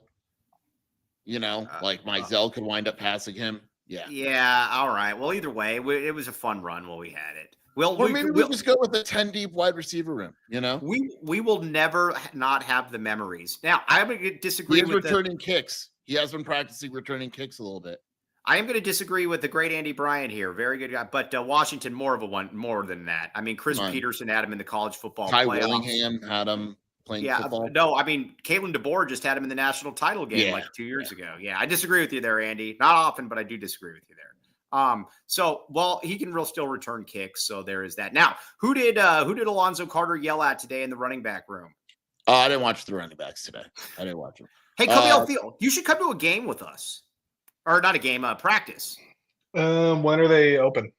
You know, like Mizell could wind up passing him. Yeah. Yeah. All right. Well, either way, it was a fun run while we had it. Or maybe we'll just go with a 10 deep wide receiver room, you know? We will never not have the memories. Now, I'm going to disagree with returning kicks. He has been practicing returning kicks a little bit. I am going to disagree with the great Andy Bryant here. Very good guy. But Washington, more than that. I mean, Chris Peterson had him in the college football Ty playoffs. Willingham had him playing football. No, I mean, Kalen DeBoer just had him in the national title game like 2 years ago. Yeah, I disagree with you there, Andy. Not often, but I do disagree with you there. He can still return kicks, so there is that. Now, who did Alonzo Carter yell at today in the running back room? I didn't watch the running backs today. I didn't watch them. Hey, Kobe Field, you should come to a game with us, or not a game, practice. When are they open?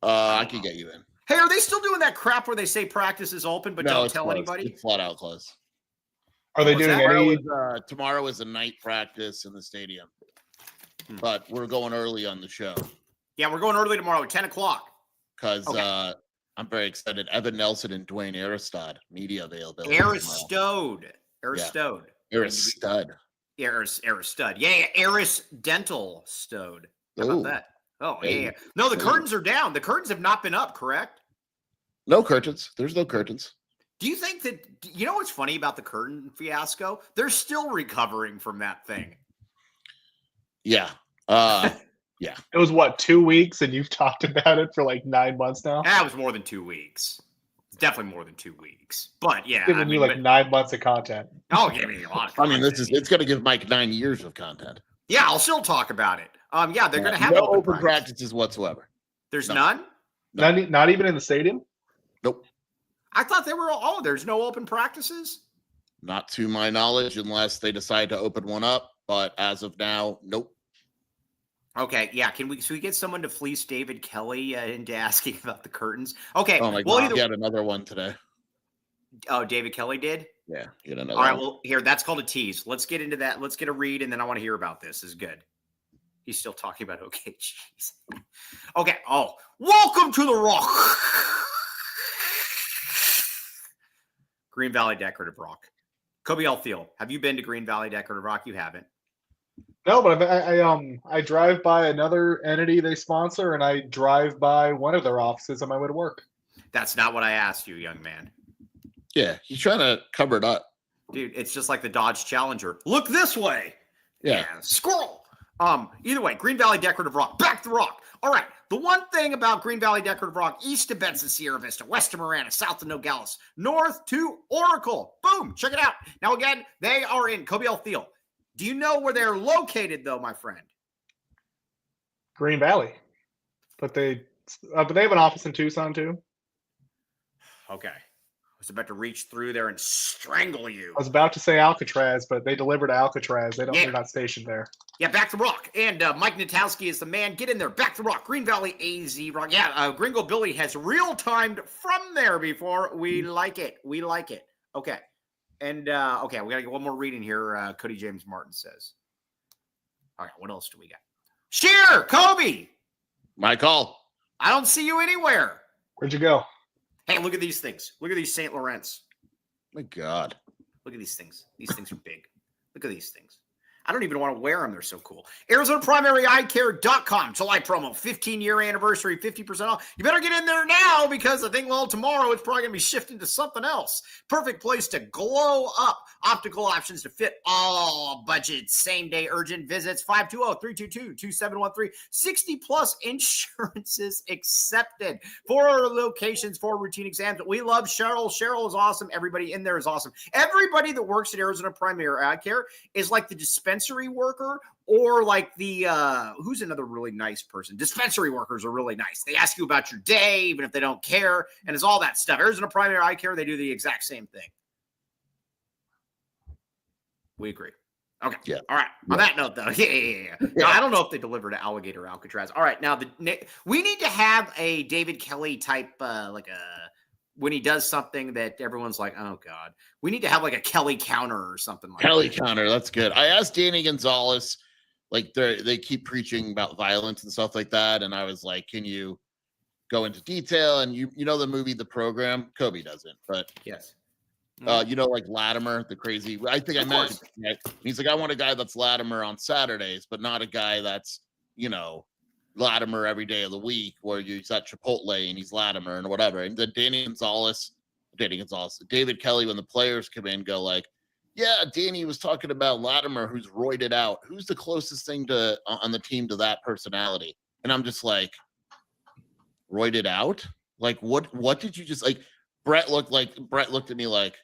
I could get you in. Hey, are they still doing that crap where they say practice is open but don't tell anybody? It's flat out closed. Are they doing any? Tomorrow is a night practice in the stadium. But we're going early on the show. Yeah, we're going early tomorrow at 10 o'clock. Because I'm very excited. Evan Nelson and Dwayne Aristod, media availability. Aristode. Aristud. Yeah, Aris Dental Stode. How about that? Oh, yeah. No, the curtains are down. The curtains have not been up, correct? No curtains. There's no curtains. Do you think that, you know what's funny about the curtain fiasco? They're still recovering from that thing. Yeah. Yeah. It was 2 weeks, and you've talked about it for like 9 months now? That was more than 2 weeks. It's definitely more than 2 weeks. But yeah. Giving you 9 months of content. Oh, give me a lot of content. I mean, it's going to give Mike 9 years of content. Yeah, I'll still talk about it. They're going to have no open practices whatsoever. There's none? No. Not even in the stadium? Nope. I thought they were there's no open practices? Not to my knowledge, unless they decide to open one up. But as of now, nope. Okay, yeah. Can we get someone to fleece David Kelly into asking about the curtains? Okay. Oh my God, he had another one today. Oh, David Kelly did? Yeah, he had another one. All right, one. well, here, that's called a tease. Let's get into that. Let's get a read, and then I want to hear about this. This is good. He's still talking about OKGs. Okay. Oh, welcome to the Rock. Green Valley Decorative Rock. Kobe L. Field. Have you been to Green Valley Decorative Rock? You haven't. No, but I drive by another entity they sponsor, and I drive by one of their offices on my way to work. That's not what I asked you, young man. Yeah, he's trying to cover it up. Dude, it's just like the Dodge Challenger. Look this way. Yeah. Scroll. Either way, Green Valley Decorative Rock. Back to the rock. All right. The one thing about Green Valley Decorative Rock, east of Benson Sierra Vista, west of Marana, south of Nogales, north to Oracle. Boom. Check it out. Now, again, they are in Kobe Field. Do you know where they're located, though, my friend? Green Valley. But they have an office in Tucson, too. Okay. I was about to reach through there and strangle you. I was about to say Alcatraz, but they deliver to Alcatraz. They're not stationed there. Yeah, back to rock. And Mike Natowski is the man. Get in there. Back to rock. Green Valley AZ Rock. Yeah, Gringo Billy has real-timed from there before. We like it. We like it. Okay. And, okay, we got to get one more reading here. Cody James Martin says. All right, what else do we got? Sheer, Kobe. My call. I don't see you anywhere. Where'd you go? Hey, look at these things. Look at these St. Laurents. My God. Look at these things. These things are big. Look at these things. I don't even want to wear them. They're so cool. ArizonaPrimaryEyeCare.com. July promo. 15-year anniversary. 50% off. You better get in there now because I think, tomorrow it's probably going to be shifting to something else. Perfect place to glow up. Optical options to fit all budgets. Same-day urgent visits. 520-322-2713. 60-plus insurances accepted. 4 locations, 4 routine exams. We love Cheryl. Cheryl is awesome. Everybody in there is awesome. Everybody that works at Arizona Primary Eye Care is like the dispensary worker, or like the who's another really nice person. Dispensary workers are really nice. They ask you about your day, even if they don't care, and it's all that stuff. Arizona Primary Eye Care, they do the exact same thing. We agree. Okay. Yeah. All right. Yeah. On that note, though, yeah. Now, I don't know if they deliver to Alligator Alcatraz. All right. Now, we need to have a David Kelly type, when he does something that everyone's like, oh, God. We need to have like a Kelly counter or something like Kelly that. counter. That's good. I asked Danny Gonzalez, like they keep preaching about violence and stuff like that. And I was like, can you go into detail? And you know the movie The Program? Kobe doesn't, but yes. you know, like Latimer, the crazy. I think I mentioned it. He's like, I want a guy that's Latimer on Saturdays, but not a guy that's, you know, Latimer every day of the week, where he's at Chipotle and he's Latimer and whatever. And then David Kelly, when the players come in, go like, yeah, Danny was talking about Latimer, who's roided out. Who's the closest thing to on the team to that personality? And I'm just like, roided out? Like, what did you just like? Brett looked at me like,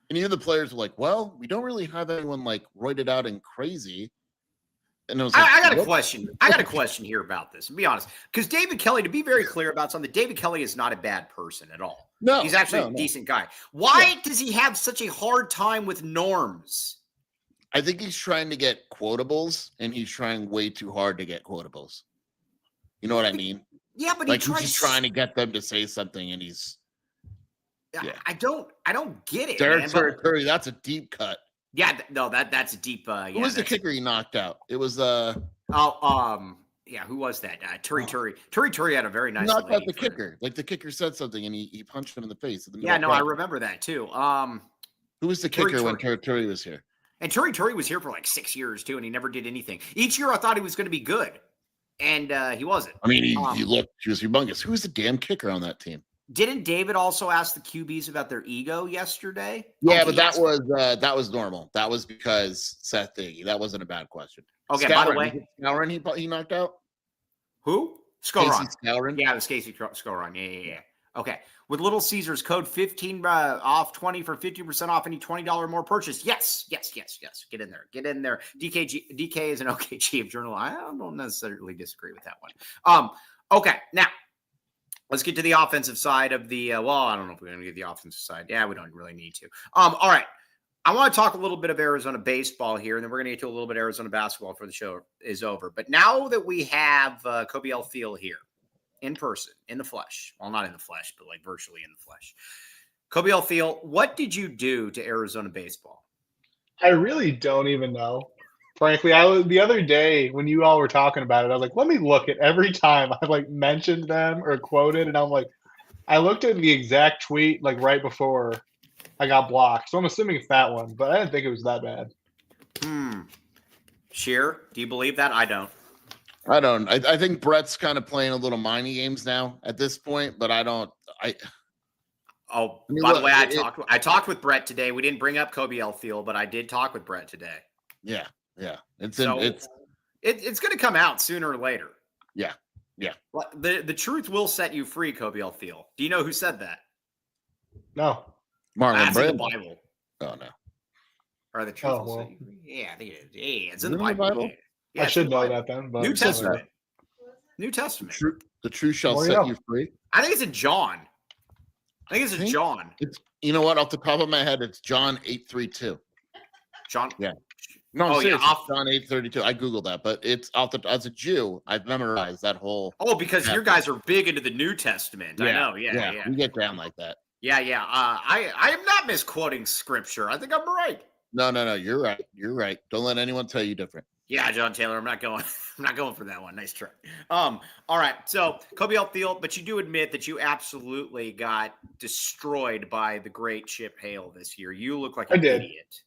and even the players were like, well, we don't really have anyone like roided out and crazy. And I was like, I got a question. I got a question here about this, and be honest. Because David Kelly, to be very clear about something, David Kelly is not a bad person at all. No, he's actually a decent guy. Why does he have such a hard time with norms? I think he's trying to get quotables, and he's trying way too hard to get quotables. You know what I mean? Yeah, but like he's trying to get them to say something, and he's. Yeah. I don't get it. Derek Curry, that's a deep cut. Yeah, no, that's a deep. Who was the kicker he knocked out? It was yeah, who was that? Turi had a very nice. Knocked out the kicker. Like the kicker said something, and he punched him in the face. I remember that too. Who was the kicker when Turi was here? And Turi was here for like 6 years too, and he never did anything. Each year, I thought he was going to be good, and he wasn't. I mean, he was humongous. Who was the damn kicker on that team? Didn't David also ask the QBs about their ego yesterday? Yeah, but that was normal. That was because Seth Diggy. That wasn't a bad question. Okay, Scourin, by the way, Scourin, he knocked out. Who? Scourin. Yeah, it was Casey Scourin. Yeah. Okay. With Little Caesars, code 15 off 20 for 50% off any $20 more purchase. Yes. Get in there. DK is an OKG of journal. I don't necessarily disagree with that one. Okay, now. Let's get to the offensive side of the I don't know if we're going to get the offensive side. Yeah, we don't really need to. All right. I want to talk a little bit of Arizona baseball here, and then we're going to get to a little bit of Arizona basketball before the show is over. But now that we have Kobe L. Field here in person, in the flesh, well, not in the flesh, but like virtually in the flesh. Kobe L. Field, what did you do to Arizona baseball? I really don't even know. Frankly, the other day when you all were talking about it, I was like, let me look at every time I like mentioned them or quoted, and I'm like, I looked at the exact tweet like right before I got blocked. So I'm assuming it's that one, but I didn't think it was that bad. Sheer, do you believe that? I don't. I think Brett's kind of playing a little miney games now at this point, but I don't. By the way, I talked with Brett today. We didn't bring up Kobe L. Field, but I did talk with Brett today. Yeah. It's going to come out sooner or later. Yeah. Well, the truth will set you free, Kobe L. Field. Do you know who said that? No. Marlon Brando. In the Bible. Oh no. Or the truth will set you free. Yeah, I think it is. Yeah, it's in the Bible. Yeah, I should know that then. But New Testament. New Testament. The truth shall set you free. I think it's in John. John. It's, you know what? Off the top of my head, it's John 8:32. John. Yeah. No, John 8:32. I googled that, but it's as a Jew, I've memorized that whole. Oh, because your guys are big into the New Testament. I know. Yeah. We get down like that. Yeah. I am not misquoting scripture. I think I'm right. No. You're right. Don't let anyone tell you different. Yeah, John Taylor. I'm not going for that one. Nice try. All right. So Kobe L. Field, but you do admit that you absolutely got destroyed by the great Chip Hale this year. You look like an idiot.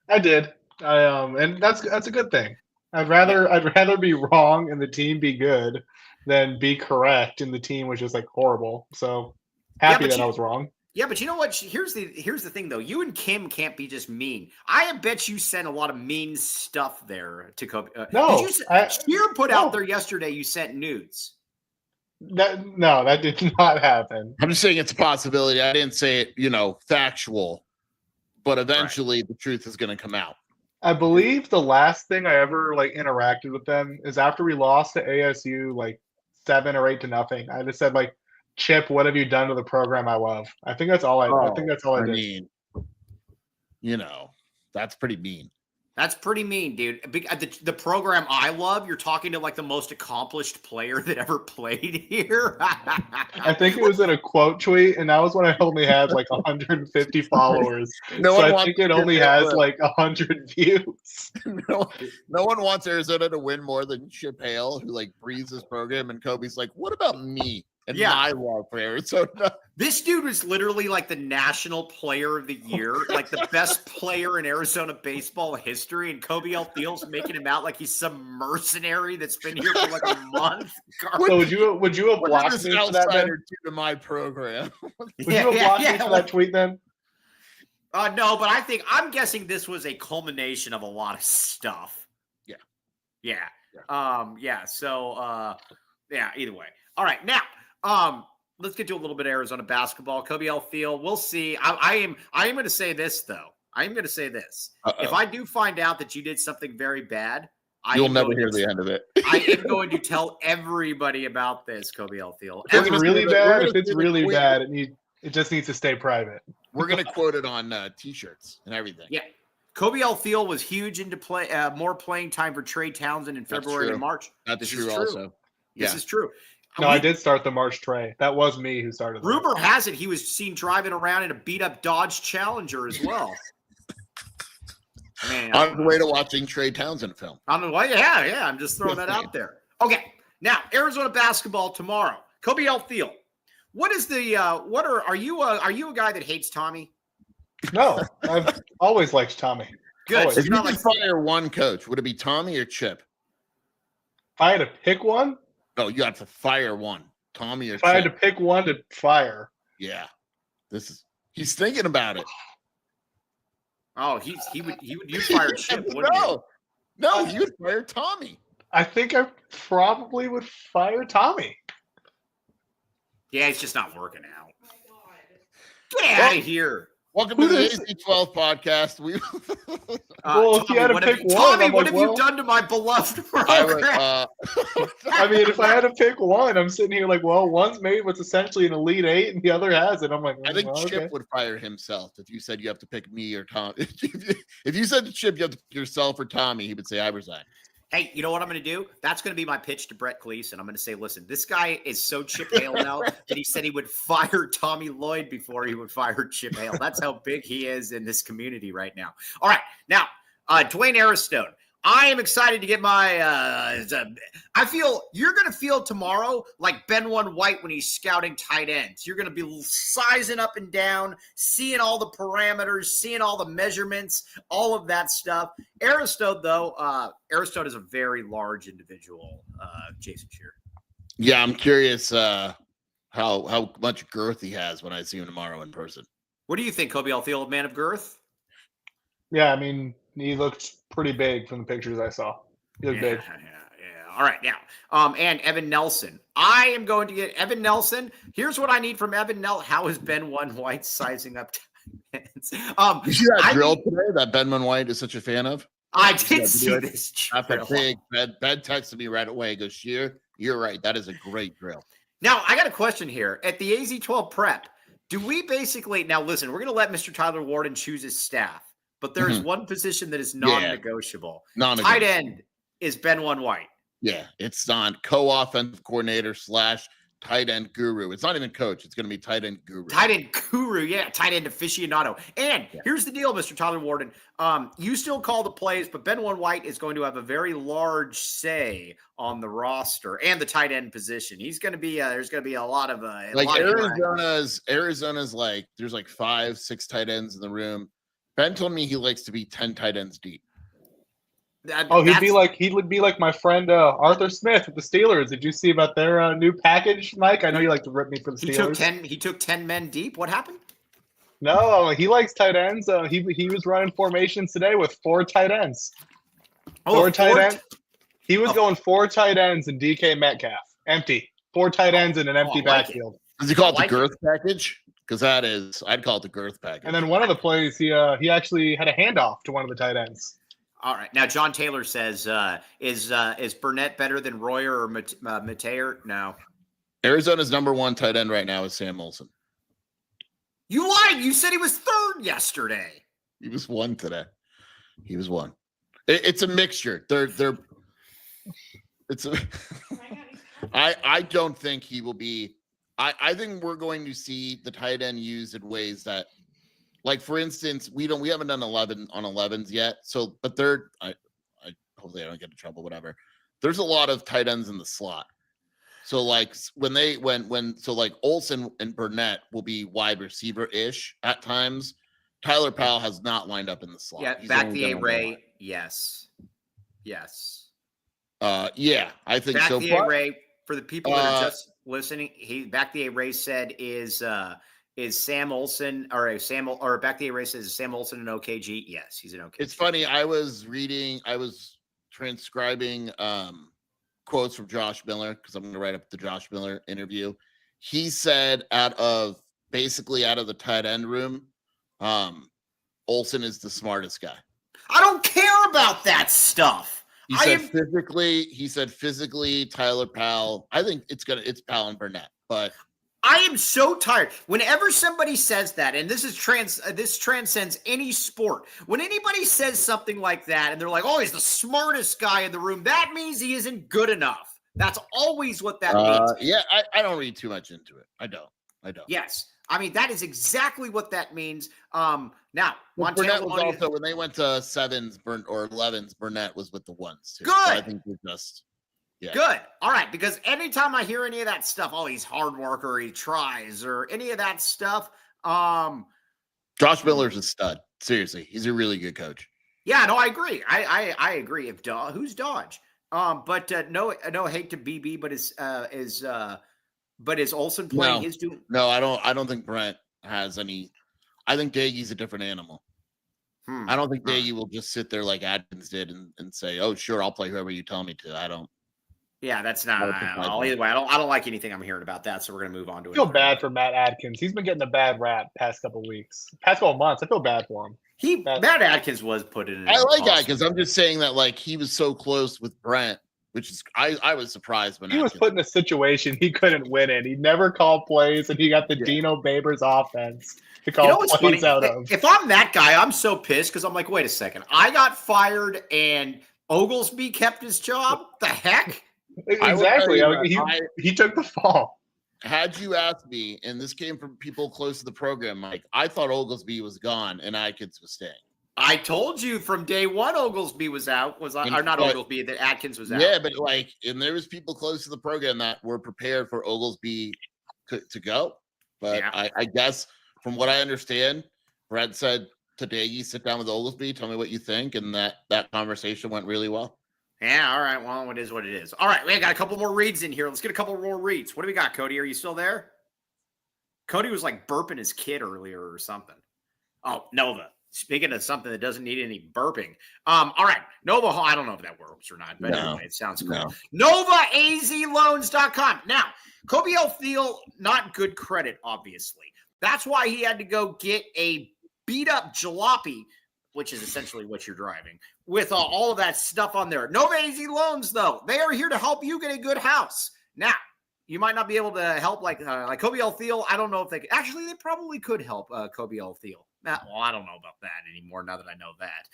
I did. And that's a good thing. I'd rather be wrong and the team be good than be correct and the team was just like horrible. So happy that I was wrong. Yeah, but you know what? Here's the thing, though. You and Kim can't be just mean. I bet you sent a lot of mean stuff there to Kobe. No, Sheer put out there yesterday. You sent nudes. That did not happen. I'm just saying it's a possibility. I didn't say it, factual, but eventually the truth is going to come out. I believe the last thing I ever interacted with them is after we lost to ASU 7 or 8-0. I just said Chip, what have you done to the program I love? I think that's all I think that's all I did. Mean, that's pretty mean. That's pretty mean, dude. The program I love, you're talking to the most accomplished player that ever played here. I think it was in a quote tweet, and that was when I only had 150 followers. So I think it only has 100 views. No one wants Arizona to win more than Chip Hale, who breathes his program, and Kobe's like, what about me? And my love for Arizona. This dude was literally the national player of the year, the best player in Arizona baseball history. And Kobe L. Thiel's making him out like he's some mercenary that's been here for a month. So would you have blocked me for that then? To my program? Would you have blocked me for that tweet then? No, but I'm guessing this was a culmination of a lot of stuff. Yeah. So either way. All right, now. Let's get to a little bit of Arizona basketball. Kobe L. Thiel, we'll see. I am going to say this, though. I am going to say this. If I do find out that you did something very bad, you'll never hear the end of it. I am going to tell everybody about this, Kobe L. Thiel. If it's really bad, it just needs to stay private. We're going to quote it on T-shirts and everything. Yeah. Kobe L. Thiel was huge into more playing time for Trey Townsend in February and March. That's true also. This is true. No, I did start the March Trey. That was me who started. Rumor has it he was seen driving around in a beat-up Dodge Challenger as well. On the way to watching Trey Townsend film. On the way, yeah. I'm just throwing that out there. Okay, now Arizona basketball tomorrow. Kobe L. Thiel. What is the? Are you a guy that hates Tommy? No, I've always liked Tommy. Good. Always. If you could fire one coach, would it be Tommy or Chip? If I had to pick one. No, you have to fire one. Tommy or If I had to pick one to fire. Yeah. He's thinking about it. Oh, you'd fire Chip, wouldn't you? No, you'd fire Tommy. I think I probably would fire Tommy. Yeah, it's just not working out. Get out of here. Welcome to the AC12 podcast. If you had to pick one, Tommy, what have you done to my beloved program? If I had to pick one, I'm sitting here one's made what's essentially an Elite Eight, and the other hasn't. I'm like, I think Chip would fire himself if you said you have to pick me or Tom. If you said to Chip you have to pick yourself or Tommy, he would say I resign. Hey, you know what I'm going to do? That's going to be my pitch to Brett Gleason. I'm going to say, listen, this guy is so Chip Hale now that he said he would fire Tommy Lloyd before he would fire Chip Hale. That's how big he is in this community right now. All right. Now, Dwayne Aristone. I am excited to get my I feel you're going to feel tomorrow like Ben One White when he's scouting tight ends. You're going to be sizing up and down, seeing all the parameters, seeing all the measurements, all of that stuff. Aristone, though, Aristone is a very large individual, Jason Shearer. Yeah, I'm curious how much girth he has when I see him tomorrow in person. What do you think, Kobe L. Thiel, man of girth? Yeah, I mean, he looked pretty big from the pictures I saw. He looked big. Yeah. All right, now, and Evan Nelson. I am going to get Evan Nelson. Here's what I need from Evan Nelson. How is Ben One White sizing up? You see that drill today that Ben One White is such a fan of? I did see this drill. That's a big. Ben texted me right away. He goes, Shear, you're right. That is a great drill. Now, I got a question here. At the AZ12 prep, do we basically – now, listen, we're going to let Mr. Tyler Warden choose his staff. But there is one position that is non-negotiable. Tight end is Ben One White. Yeah, it's on co-offensive coordinator / tight end guru. It's not even coach. It's going to be tight end guru. Tight end guru, yeah. Tight end aficionado. And here's the deal, Mr. Tyler Warden. You still call the plays, but Ben One White is going to have a very large say on the roster and the tight end position. He's going to be there's going to be a lot of Arizona's there's 5-6 tight ends in the room. Ben told me he likes to be 10 tight ends deep. He would be like my friend Arthur Smith with the Steelers. Did you see about their new package, Mike? I know you like to rip me for the Steelers. He took 10 men deep. What happened? No, he likes tight ends. He was running formations today with 4 tight ends. Four tight ends. He was going 4 tight ends and DK Metcalf. Empty. 4 tight ends in an empty backfield. Does he call it the girth package? Because I'd call it the girth package. And then one of the plays, he actually had a handoff to one of the tight ends. All right. Now, John Taylor says, is Burnett better than Royer or Mateer? No. Arizona's number 1 tight end right now is Sam Olsen. You lied. You said he was 3rd yesterday. He was 1 today. He was 1. It's a mixture. I don't think he will be. I think we're going to see the tight end used in ways that, like, for instance, we haven't done 11 on 11s yet. So, but I hopefully I don't get in trouble, whatever. There's a lot of tight ends in the slot. So like like Olsen and Burnett will be wide receiver-ish at times. Tyler Powell has not lined up in the slot. Yeah, back the A-Ray. Yes. Yeah, I think back so. The A-Ray, for the people that are just listening, back the A-Ray said is Sam Olsen or back the A-Ray says is Sam Olsen an OKG? Yes, he's an OKG. It's funny. I was transcribing quotes from Josh Miller because I'm going to write up the Josh Miller interview. He said out of the tight end room, Olsen is the smartest guy. I don't care about that stuff. He said physically, Tyler Powell. I think it's Powell and Burnett, but I am so tired. Whenever somebody says that, and this transcends any sport. When anybody says something like that, and they're like, "Oh, he's the smartest guy in the room," that means he isn't good enough. That's always what that means. Yeah, I don't read too much into it. I don't. Yes. I mean, that is exactly what that means. Now, Burnett was also, when they went to 7s or 11s, Burnett was with the 1s too. Good. So I think we're just, yeah. Good. All right. Because anytime I hear any of that stuff, oh, he's hard worker, he tries, or any of that stuff. Josh Miller's a stud. Seriously. He's a really good coach. Yeah, no, I agree. I agree. Who's Dodge? But no hate to BB, but is Olsen playing his doing? No, I don't think Brent has any. I think Daigie's a different animal. I don't think Daigie will just sit there like Adkins did and say, "Oh, sure, I'll play whoever you tell me to." I don't. Yeah, that's not. Either way, I don't like anything I'm hearing about that. So we're gonna move on to it. I feel bad for Matt Adkins. He's been getting a bad rap past couple months. I feel bad for him. Matt Adkins was put in. I like Adkins. I'm just saying that like he was so close with Brent. Which is, I was surprised when he was put in a situation he couldn't win in. He never called plays, and he got the Dino Babers offense to call plays out of. If I'm that guy, I'm so pissed because I'm like, wait a second, I got fired and Oglesby kept his job. The heck? Exactly. He took the fall. Had you asked me, and this came from people close to the program, Mike, I thought Oglesby was gone and Adkins was staying. I told you from day one Oglesby was out. Oglesby, that Adkins was out. Yeah, but and there was people close to the program that were prepared for Oglesby to go. But yeah. I guess from what I understand, Brett said today, you sit down with Oglesby, tell me what you think, and that conversation went really well. Yeah, all right. Well, it is what it is. All right, we got a couple more reads in here. Let's get a couple more reads. What do we got, Cody? Are you still there? Cody was like burping his kid earlier or something. Oh, Nova. Speaking of something that doesn't need any burping. All right. Nova, I don't know if that works or not, but anyway, it sounds cool. No. NovaAZLoans.com. Now, Kobe Thiel, not good credit, obviously. That's why he had to go get a beat-up jalopy, which is essentially what you're driving, with all of that stuff on there. Nova AZ Loans, though, they are here to help you get a good house. Now, you might not be able to help like Kobe Thiel. I don't know if they could. Actually, they probably could help Kobe Thiel. Well, I don't know about that anymore now that I know that.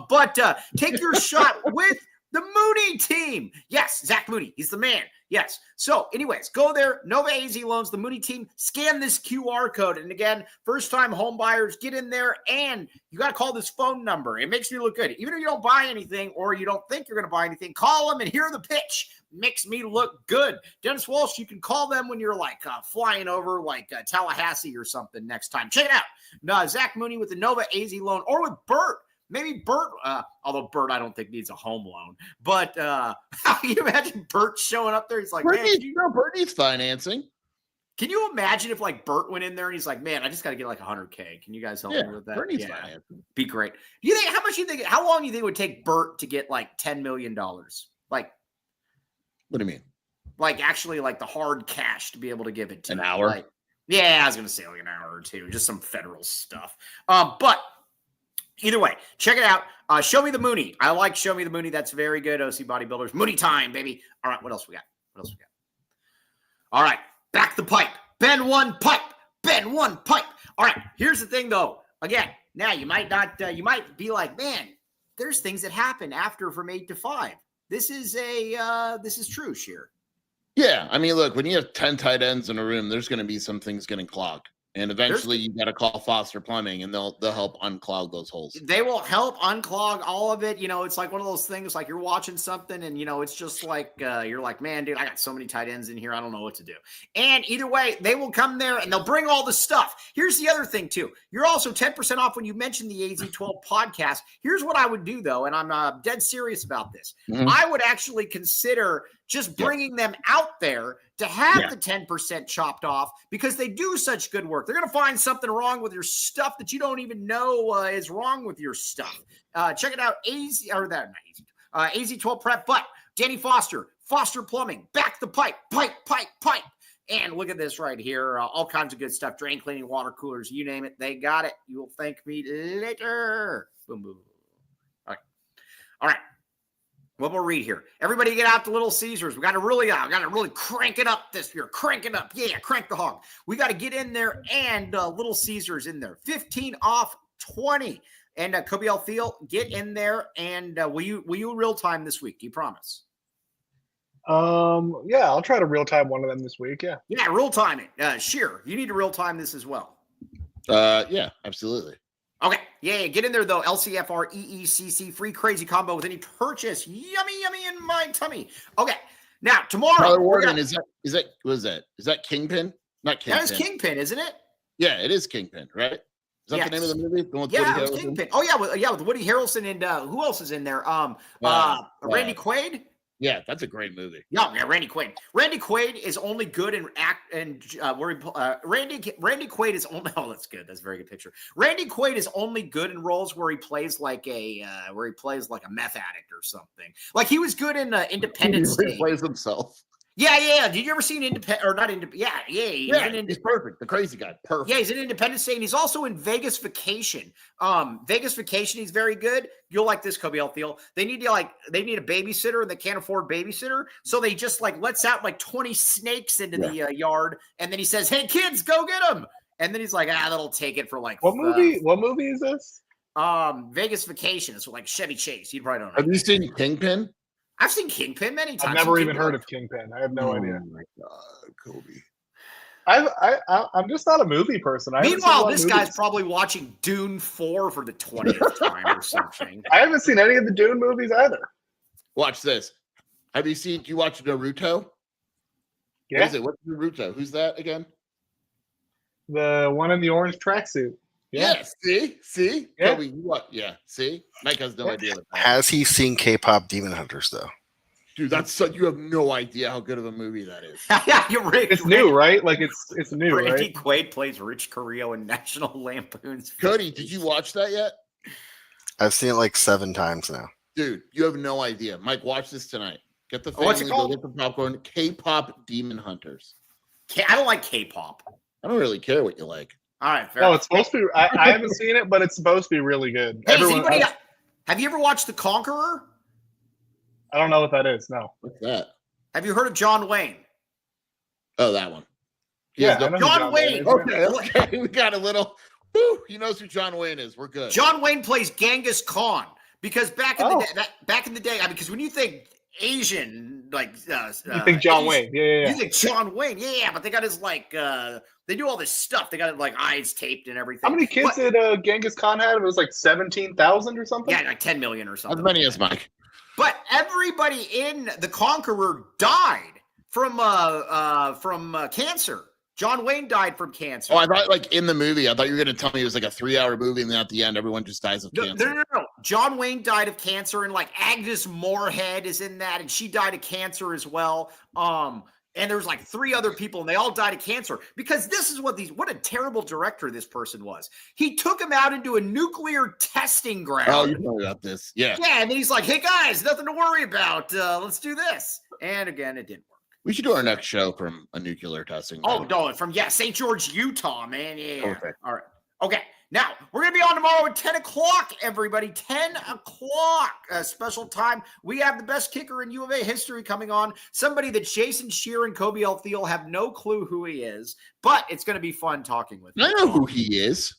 But take your shot with the Mooney team. Yes, Zach Mooney. He's the man. Yes. So anyways, go there. Nova AZ Loans, the Mooney team. Scan this QR code. And again, first-time home buyers, get in there. And you got to call this phone number. It makes me look good. Even if you don't buy anything or you don't think you're going to buy anything, call them and hear the pitch. Makes me look good. Dennis Walsh, you can call them when you're like flying over like Tallahassee or something next time. Check it out. Zach Mooney with the Nova AZ Loan or with Bert. Maybe Bert, although Bert I don't think needs a home loan. But how can you imagine Bert showing up there? He's like, Bert needs financing. Can you imagine if like Bert went in there and he's like, man, I just got to get like 100K. Can you guys help me with that? Bernie's Yeah, fine. be great. Do you think how long do you think it would take Bert to get like $10 million? Like, what do you mean? Like actually like the hard cash to be able to give it to an you? hour? Like, yeah, I was going to say like an hour or two, just some federal stuff. But either way, check it out. Show Me the Mooney. I like Show Me the Mooney. That's very good. OC Bodybuilders. Mooney time, baby. All right, what else we got? All right, back the pipe. Bend one pipe. All right, here's the thing, though. Again, now you might not, you might be like, man, there's things that happen after from 8 to 5. This is true, Sheer. Yeah, I mean, look, when you have 10 tight ends in a room, there's going to be some things getting clogged. And eventually you got to call Foster Plumbing and they'll help unclog those holes. They will help unclog all of it. You know, it's like one of those things like you're watching something and, you know, it's just like you're like, man, dude, I got so many tight ends in here. I don't know what to do. And either way, they will come there and they'll bring all the stuff. Here's the other thing, too. You're also 10% off when you mention the AZ12 podcast. Here's what I would do, though, and I'm dead serious about this. Mhm. I would actually consider just bringing them out there to have the 10% chopped off because they do such good work. They're going to find something wrong with your stuff that you don't even know is wrong with your stuff. Check it out, AZ12 Prep, but Danny Foster Plumbing, back the pipe. And look at this right here, all kinds of good stuff, drain cleaning, water coolers, you name it, they got it. You will thank me later. Boom, boom. All right. What we'll read here. Everybody get out to Little Caesars. We got to really crank it up this year. Crank it up. Yeah, crank the hog. We got to get in there and Little Caesars in there. 15 off 20. And Kobe Alfiel, get in there. And will you real time this week? Do you promise? Yeah, I'll try to real time one of them this week. Yeah. Yeah, real time it. Sheer, you need to real time this as well. Yeah, absolutely. Okay, yeah, get in there though. LCFR EECC free crazy combo with any purchase. Yummy in my tummy. Okay, now tomorrow. Tyler Warden, is that Kingpin? Not Kingpin. That is Kingpin, isn't it? Yeah, it is Kingpin, right? Is that the name of the movie? The one with Yeah, Woody it was Kingpin. Oh yeah, with Woody Harrelson and who else is in there? Randy Quaid. Yeah, that's a great movie. Yeah, Randy Quaid. Randy Quaid is only good in Randy Quaid is only. Oh, that's good. That's a very good picture. Randy Quaid is only good in roles where he plays like a meth addict or something. Like he was good in Independence Day. He plays himself. Yeah. Did you ever see Independence or not? Yeah. He's perfect. The crazy guy, perfect. Yeah, he's in Independence Day, and he's also in Vegas Vacation. Vegas Vacation, he's very good. You'll like this, Kobe Alfiel. They need a babysitter, and they can't afford babysitter, so they just like lets out like 20 snakes into the yard, and then he says, "Hey kids, go get them." And then he's like, that'll take it for like what movie? What movie is this? Vegas Vacation. It's like Chevy Chase. You probably don't know. Have you seen Kingpin? I've seen Kingpin many times. I've never even heard of Kingpin. I have no idea. Oh my God, Kobe. I'm just not a movie person. Meanwhile, this guy's probably watching Dune 4 for the 20th time or something. I haven't seen any of the Dune movies either. Watch this. Do you watch Naruto? Yeah. What is it? What's Naruto? Who's that again? The one in the orange tracksuit. Yeah. See? Yeah. Kobe, you what? Yeah. See? Mike has no idea. Has he seen K-pop Demon Hunters though? Dude, you have no idea how good of a movie that is. Yeah, you're right. It's new, right? Like it's new, Randy right? Quaid plays Rich Carrillo in National Lampoon's. Cody, did you watch that yet? I've seen it like 7 times now. Dude, you have no idea. Mike, watch this tonight. Get the family, What's it called? Get the popcorn. K-pop Demon Hunters. I don't like K-pop. I don't really care what you like. All right, fair. No, it's supposed to be. I haven't seen it, but it's supposed to be really good. Hey, have you ever watched The Conqueror? I don't know what that is. No. What's that? Have you heard of John Wayne? Oh, that one. Yeah, no, John Wayne. Okay. We got a little. Woo, he knows who John Wayne is. We're good. John Wayne plays Genghis Khan because back in the day, because when you think Asian, like you think John Wayne? Yeah. You think John Wayne? Yeah, but they got his like they do all this stuff. They got his, like eyes taped and everything. How many kids did Genghis Khan have? It was like 17,000 or something. Yeah, like 10 million or something. As many as Mike. But everybody in The Conqueror died from cancer. John Wayne died from cancer. Oh, I thought like in the movie, I thought you were going to tell me it was like a 3-hour movie, and then at the end, everyone just dies of cancer. No. John Wayne died of cancer, and like Agnes Moorehead is in that, and she died of cancer as well. And there was like 3 other people, and they all died of cancer because this is what a terrible director this person was. He took him out into a nuclear testing ground. Oh, you know about this. Yeah. Yeah, and then he's like, hey, guys, nothing to worry about. Let's do this. And again, it didn't work. We should do our next show from a nuclear testing ground. Oh, no, from, St. George, Utah, man. Yeah. Okay. All right. Okay. Now, we're going to be on tomorrow at 10 o'clock, everybody. 10 o'clock, special time. We have the best kicker in U of A history coming on. Somebody that Jason Shear and Kobe Thiel have no clue who he is, but it's going to be fun talking with him. I know who he is.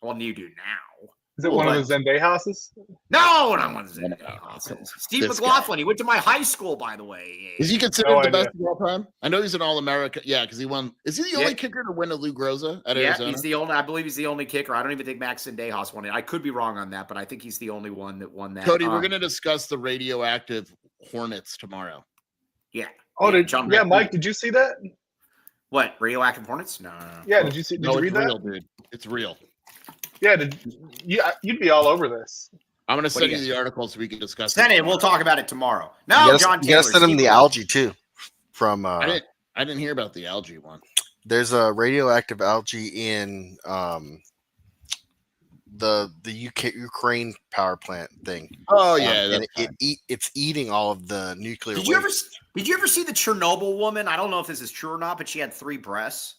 Well, you do now. Is it one of the Zendayhouses? No, not one of the Zendayhouses. Steve McLaughlin. He went to my high school, by the way. Is he considered the best of all time? I know he's an All-American. Yeah, because he won. Is he the only kicker to win a Lou Groza at Arizona? He's the only. I believe he's the only kicker. I don't even think Max Zendayhouse won it. I could be wrong on that, but I think he's the only one that won that. Cody, we're going to discuss the radioactive Hornets tomorrow. Yeah. Oh, Mike, did you see that? What, radioactive Hornets? No. Yeah, did you read that? Real, dude. It's real. Yeah, you'd be all over this. I'm going to send you the article so we can discuss it. We'll talk about it tomorrow. No, John Taylor. You got to send him the algae, too. From I didn't hear about the algae one. There's a radioactive algae in the Ukraine power plant thing. Oh, yeah. And it's eating all of the nuclear waste. Did you ever see the Chernobyl woman? I don't know if this is true or not, but she had 3 breasts.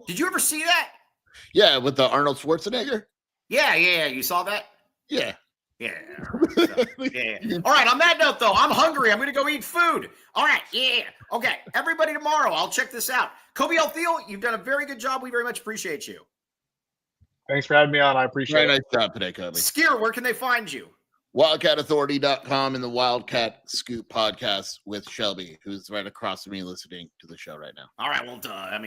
Did you ever see that? Yeah, with the Arnold Schwarzenegger. Yeah. You saw that? Yeah. Yeah. All right. On that note, though, I'm hungry. I'm going to go eat food. All right. Yeah. Okay. Everybody tomorrow. I'll check this out. Kobe Thiel, you've done a very good job. We very much appreciate you. Thanks for having me on. I appreciate it. Very nice job today, Kobe. Skier, where can they find you? WildcatAuthority.com and the Wildcat Scoop podcast with Shelby, who's right across from me listening to the show right now. All right, well,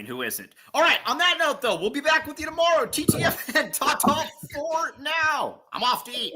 who isn't? All right, on that note, though, we'll be back with you tomorrow. TTFN, ta-ta for now. I'm off to eat.